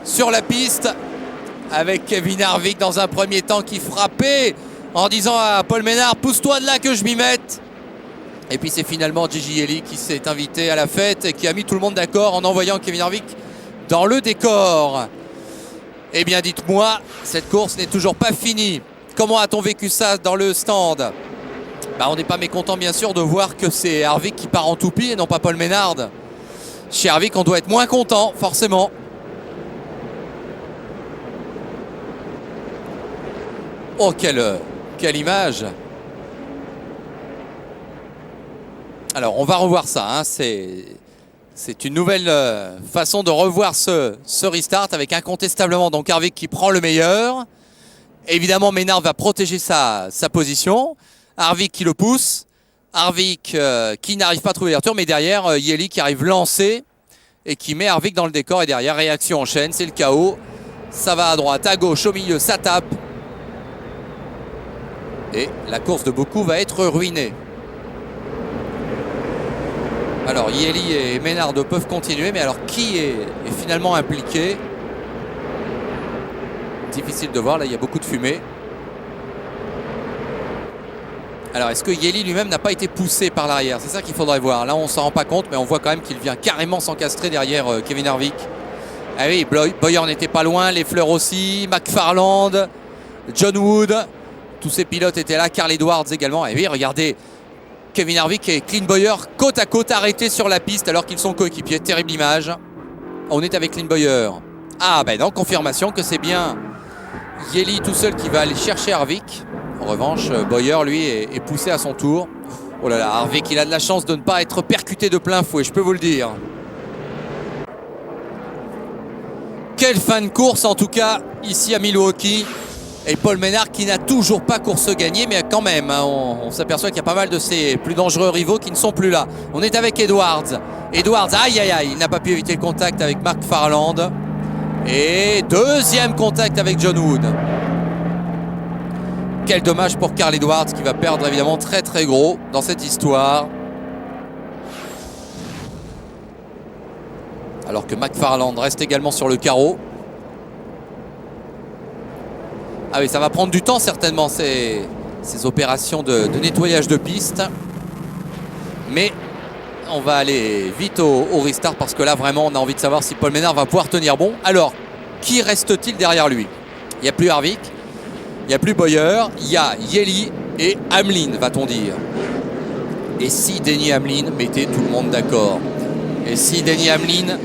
sur la piste, avec Kevin Harvick dans un premier temps qui frappait en disant à Paul Ménard, pousse-toi de là que je m'y mette. Et puis c'est finalement Gigi Yeli qui s'est invité à la fête et qui a mis tout le monde d'accord en envoyant Kevin Harvick dans le décor. Eh bien, dites-moi, cette course n'est toujours pas finie. Comment a-t-on vécu ça dans le stand? On n'est pas mécontent, bien sûr, de voir que c'est Harvick qui part en toupie et non pas Paul Ménard. Chez Harvick, on doit être moins content, forcément. Oh, quelle image! Alors, on va revoir ça, hein. C'est une nouvelle façon de revoir ce restart avec incontestablement donc Harvick qui prend le meilleur. Évidemment, Ménard va protéger sa position. Harvick qui le pousse. Harvick qui n'arrive pas à trouver l'ouverture, mais derrière, Yeli qui arrive lancé et qui met Harvick dans le décor. Et derrière, réaction en chaîne, c'est le chaos. Ça va à droite, à gauche, au milieu, ça tape. Et la course de beaucoup va être ruinée. Alors Yeli et Ménard peuvent continuer, mais alors qui est finalement impliqué? Difficile de voir, là il y a beaucoup de fumée. Alors est-ce que Yeli lui-même n'a pas été poussé par l'arrière? C'est ça qu'il faudrait voir. Là on ne s'en rend pas compte, mais on voit quand même qu'il vient carrément s'encastrer derrière Kevin Harvick. Ah oui, Bowyer n'était pas loin, les Fleurs aussi, McFarland, John Wood, tous ces pilotes étaient là, Carl Edwards également. Et oui, regardez, Kevin Harvick et Clint Bowyer côte à côte arrêtés sur la piste alors qu'ils sont coéquipiers. Terrible image. On est avec Clint Bowyer. Ah ben non, confirmation que c'est bien Yeli tout seul qui va aller chercher Harvick. En revanche, Bowyer lui est poussé à son tour. Oh là là, Harvick il a de la chance de ne pas être percuté de plein fouet, je peux vous le dire. Quelle fin de course en tout cas ici à Milwaukee. Et Paul Ménard qui n'a toujours pas course gagnée, mais quand même, hein, on s'aperçoit qu'il y a pas mal de ses plus dangereux rivaux qui ne sont plus là. On est avec Edwards. Edwards, aïe aïe aïe, il n'a pas pu éviter le contact avec McFarland. Et deuxième contact avec John Wood. Quel dommage pour Carl Edwards qui va perdre évidemment très très gros dans cette histoire. Alors que McFarland reste également sur le carreau. Ah oui, ça va prendre du temps certainement ces opérations de nettoyage de piste. Mais on va aller vite au restart parce que là vraiment on a envie de savoir si Paul Ménard va pouvoir tenir bon. Alors, Qui reste-t-il derrière lui? Il n'y a plus Harvick, il n'y a plus Bowyer, il y a Yeli et Hamlin, va-t-on dire. Et si Denny Hamlin mettait tout le monde d'accord? Et si Denny Hamlin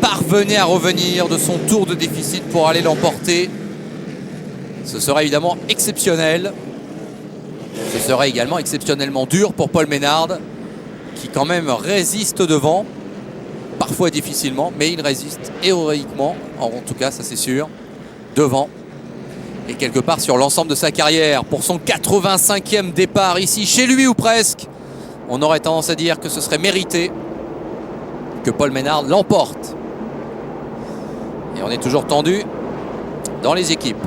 parvenait à revenir de son tour de déficit pour aller l'emporter? Ce serait évidemment exceptionnel. Ce serait également exceptionnellement dur pour Paul Menard, qui quand même résiste devant, parfois difficilement, mais il résiste héroïquement, en tout cas ça c'est sûr, devant. Et quelque part sur l'ensemble de sa carrière, pour son 85e départ ici, chez lui ou presque, on aurait tendance à dire que ce serait mérité que Paul Menard l'emporte. Et on est toujours tendu dans les équipes.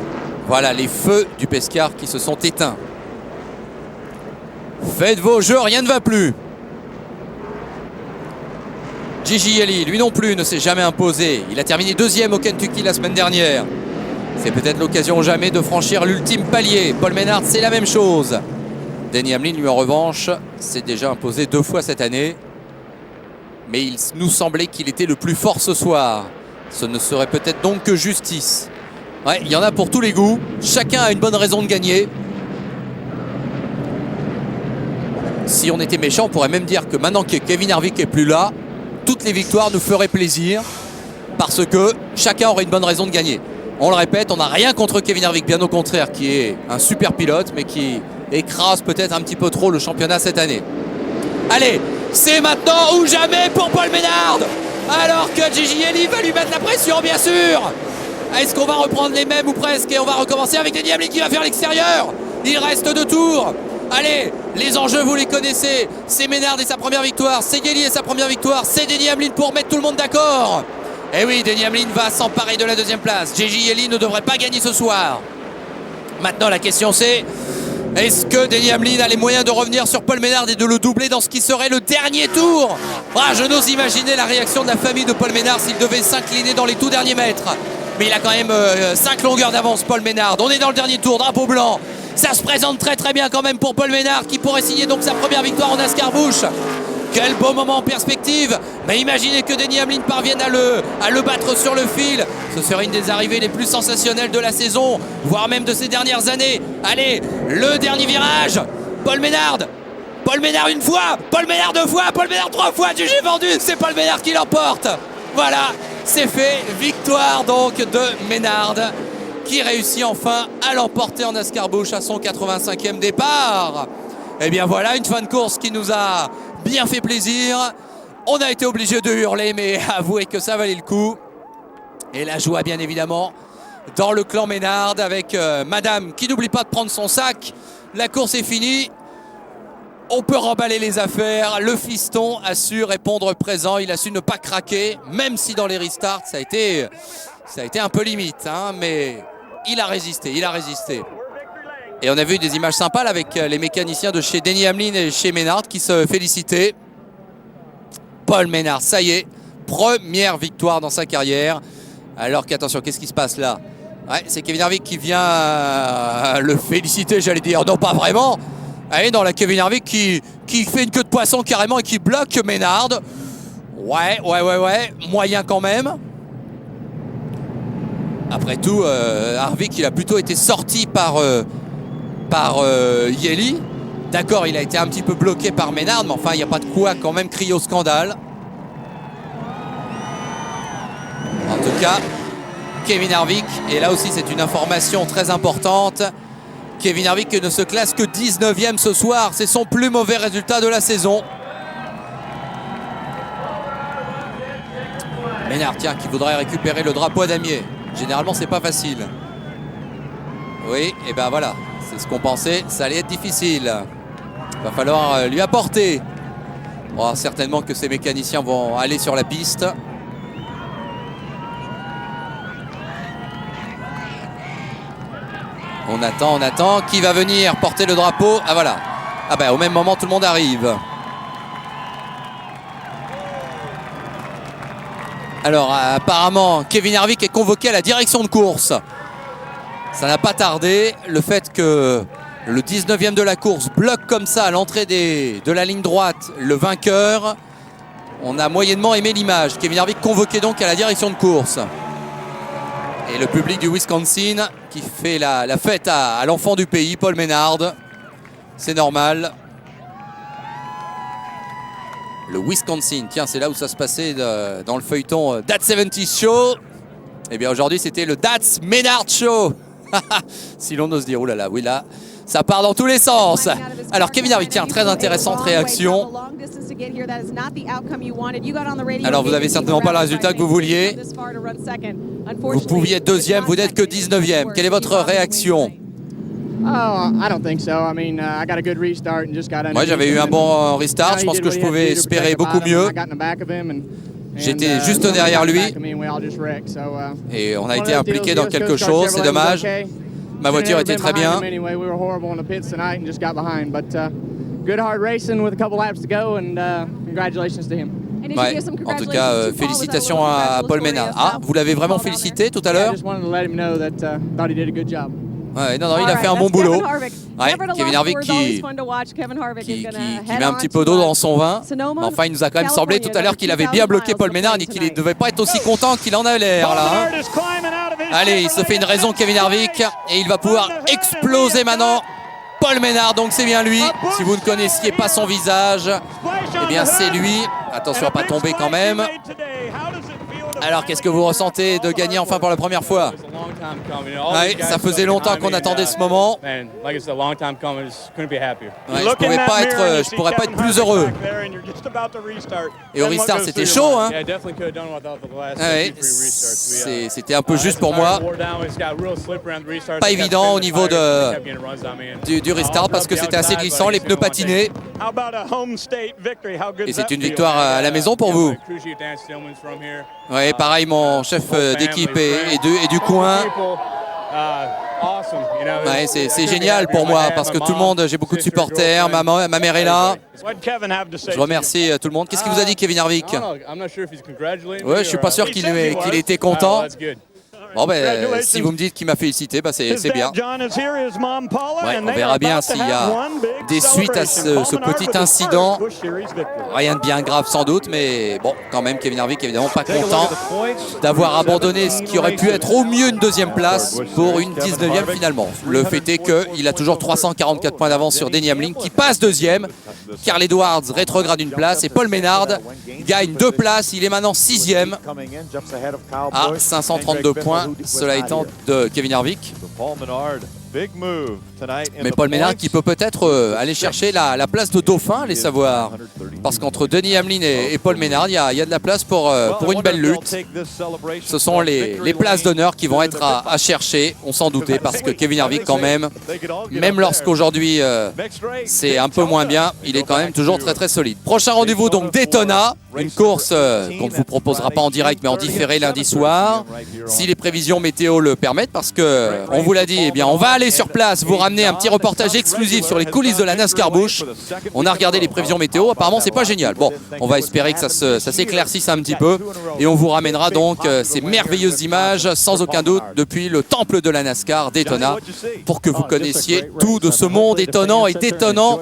Voilà les feux du Pescar qui se sont éteints. Faites vos jeux, rien ne va plus. Gigi Yeli, lui non plus, ne s'est jamais imposé. Il a terminé deuxième au Kentucky la semaine dernière. C'est peut-être l'occasion jamais de franchir l'ultime palier. Paul Menard, c'est la même chose. Denny Hamlin, lui en revanche, s'est déjà imposé 2 fois cette année. Mais il nous semblait qu'il était le plus fort ce soir. Ce ne serait peut-être donc que justice. Ouais, il y en a pour tous les goûts. Chacun a une bonne raison de gagner. Si on était méchant, on pourrait même dire que maintenant que Kevin Harvick n'est plus là, toutes les victoires nous feraient plaisir parce que chacun aurait une bonne raison de gagner. On le répète, on n'a rien contre Kevin Harvick, bien au contraire, qui est un super pilote, mais qui écrase peut-être un petit peu trop le championnat cette année. Allez, c'est maintenant ou jamais pour Paul Menard, alors que Gigi Yeli va lui mettre la pression, bien sûr. Est-ce qu'on va reprendre les mêmes ou presque, et on va recommencer avec Denny Hamlin qui va faire l'extérieur? Il reste 2 tours. Allez, les enjeux, vous les connaissez. C'est Menard et sa première victoire. C'est Yeli et sa première victoire. C'est Denny Hamlin pour mettre tout le monde d'accord. Et oui, Denny Hamlin va s'emparer de la 2e place. Gigi Yeli ne devrait pas gagner ce soir. Maintenant, la question c'est, est-ce que Denny Hamlin a les moyens de revenir sur Paul Menard et de le doubler dans ce qui serait le dernier tour? Je n'ose imaginer la réaction de la famille de Paul Menard s'il devait s'incliner dans les tout derniers mètres. Mais il a quand même 5 longueurs d'avance, Paul Menard. On est dans le dernier tour, drapeau blanc. Ça se présente très très bien quand même pour Paul Menard qui pourrait signer donc sa première victoire en NASCAR Busch. Quel beau moment en perspective. Mais imaginez que Denny Hamlin parvienne à le battre sur le fil. Ce serait une des arrivées les plus sensationnelles de la saison, voire même de ces dernières années. Allez, le dernier virage. Paul Menard une fois, Paul Menard 2 fois, Paul Menard 3 fois. Du j'ai vendu, c'est Paul Menard qui l'emporte. Voilà, c'est fait. Victoire donc de Menard, qui réussit enfin à l'emporter en NASCAR Busch à son 85e départ. Et bien voilà, une fin de course qui nous a bien fait plaisir. On a été obligé de hurler, mais avouez que ça valait le coup. Et la joie, bien évidemment, dans le clan Menard, avec madame qui n'oublie pas de prendre son sac. La course est finie. On peut remballer les affaires. Le fiston a su répondre présent. Il a su ne pas craquer, même si dans les restarts, ça a été un peu limite, hein, mais il a résisté, Et on a vu des images sympas là, avec les mécaniciens de chez Denny Hamlin et chez Menard qui se félicitaient. Paul Menard, ça y est, première victoire dans sa carrière. Alors qu'attention, qu'est-ce qui se passe là? Ouais, c'est Kevin Harvick qui vient le féliciter, j'allais dire. Non, pas vraiment. Allez, dans la Kevin Harvick qui fait une queue de poisson carrément et qui bloque Menard. Ouais, moyen quand même. Après tout, Harvick, il a plutôt été sorti par Yeli. D'accord, il a été un petit peu bloqué par Menard, mais enfin, il n'y a pas de quoi quand même crier au scandale. En tout cas, Kevin Harvick, et là aussi c'est une information très importante, Kevin Harvick ne se classe que 19e ce soir, c'est son plus mauvais résultat de la saison. Menard, tiens, qui voudrait récupérer le drapeau à damier. Généralement, c'est pas facile. Oui, et ben voilà, c'est ce qu'on pensait, ça allait être difficile. Il va falloir lui apporter. Bon, certainement que ces mécaniciens vont aller sur la piste. On attend. Qui va venir porter le drapeau? Ah voilà. Ah ben au même moment, tout le monde arrive. Alors apparemment, Kevin Harvick est convoqué à la direction de course. Ça n'a pas tardé. Le fait que le 19e de la course bloque comme ça à l'entrée de la ligne droite le vainqueur, on a moyennement aimé l'image. Kevin Harvick convoqué donc à la direction de course. Et le public du Wisconsin qui fait la fête à l'enfant du pays, Paul Menard. C'est normal. Le Wisconsin, tiens, c'est là où ça se passait dans le feuilleton That 70's Show. Eh bien aujourd'hui c'était le That's Menard Show. Si l'on ose dire, oulala, oui là, ça part dans tous les sens. Alors Kevin Harvick, tiens, très intéressante réaction. Alors vous n'avez certainement pas le résultat que vous vouliez. Vous pouviez être deuxième, vous n'êtes que 19e. Quelle est votre réaction? Moi, j'avais eu un bon restart. Je pense que je pouvais espérer beaucoup mieux. J'étais juste derrière lui. Et on a été impliqué dans quelque chose, c'est dommage. Ma voiture était très bien. Ouais. En tout cas, félicitations à Paul Menard. Ah, vous l'avez vraiment félicité tout à l'heure? Ouais, non, il a fait un bon boulot. Ouais, Kevin Harvick qui met un petit peu d'eau dans son vin. Mais enfin, il nous a quand même semblé tout à l'heure qu'il avait bien bloqué Paul Menard et qu'il ne devait pas être aussi content qu'il en a l'air là. Hein. Allez, il se fait une raison Kevin Harvick et il va pouvoir exploser maintenant. Paul Menard, donc c'est bien lui. Si vous ne connaissiez pas son visage, eh bien c'est lui. Attention à ne pas tomber quand même. Alors, qu'est-ce que vous ressentez de gagner enfin pour la première fois? Ouais, ça faisait longtemps qu'on attendait ce moment. Ouais, je pourrais pas être plus heureux. Et au restart, c'était chaud. Hein. Ouais, c'était un peu juste pour moi. Pas évident au niveau du restart parce que c'était assez glissant, les pneus patinaient. Et c'est une victoire à la maison pour vous. Ouais, pareil, mon chef d'équipe et du coin. Ouais, c'est génial pour moi parce que tout le monde, j'ai beaucoup de supporters, ma mère est là. Je remercie tout le monde. Qu'est-ce qu'il vous a dit Kevin Harvick? Ouais, je suis pas sûr qu'il était content. Bon ben, si vous me dites qu'il m'a félicité, bah c'est bien. Ouais, on verra bien s'il y a des suites à ce petit incident. Rien de bien grave sans doute, mais bon, quand même, Kevin Harvick évidemment pas content d'avoir abandonné ce qui aurait pu être au mieux une deuxième place pour une 19e finalement. Le fait est qu'il a toujours 344 points d'avance sur Denny Hamlin qui passe deuxième. Carl Edwards rétrograde une place et Paul Menard gagne 2 places. Il est maintenant 6e à 532 points. Cela étant de Kevin Harvick. Mais Paul Menard qui peut peut-être aller chercher la place de Dauphin, allez savoir. Parce qu'entre Denny Hamlin et Paul Menard, il y a de la place pour une belle lutte. Ce sont les places d'honneur qui vont être à chercher, on s'en doutait, parce que Kevin Harvick quand même lorsqu'aujourd'hui c'est un peu moins bien, il est quand même toujours très très solide. Prochain rendez-vous donc Daytona, une course qu'on ne vous proposera pas en direct mais en différé lundi soir, si les prévisions météo le permettent, parce que on vous l'a dit, eh bien on va aller sur place, vous ramener un petit reportage exclusif sur les coulisses de la NASCAR Busch. On a regardé les prévisions météo, apparemment c'est pas génial. Bon, on va espérer que ça s'éclaircisse un petit peu et on vous ramènera donc ces merveilleuses images sans aucun doute depuis le temple de la NASCAR Daytona pour que vous connaissiez tout de ce monde étonnant et détonnant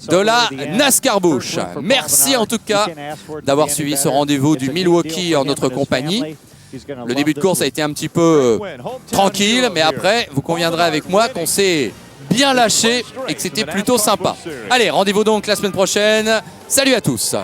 de la NASCAR Busch. Merci en tout cas d'avoir suivi ce rendez-vous du Milwaukee en notre compagnie. Le début de course a été un petit peu tranquille, mais après, vous conviendrez avec moi qu'on s'est bien lâché et que c'était plutôt sympa. Allez, rendez-vous donc la semaine prochaine. Salut à tous!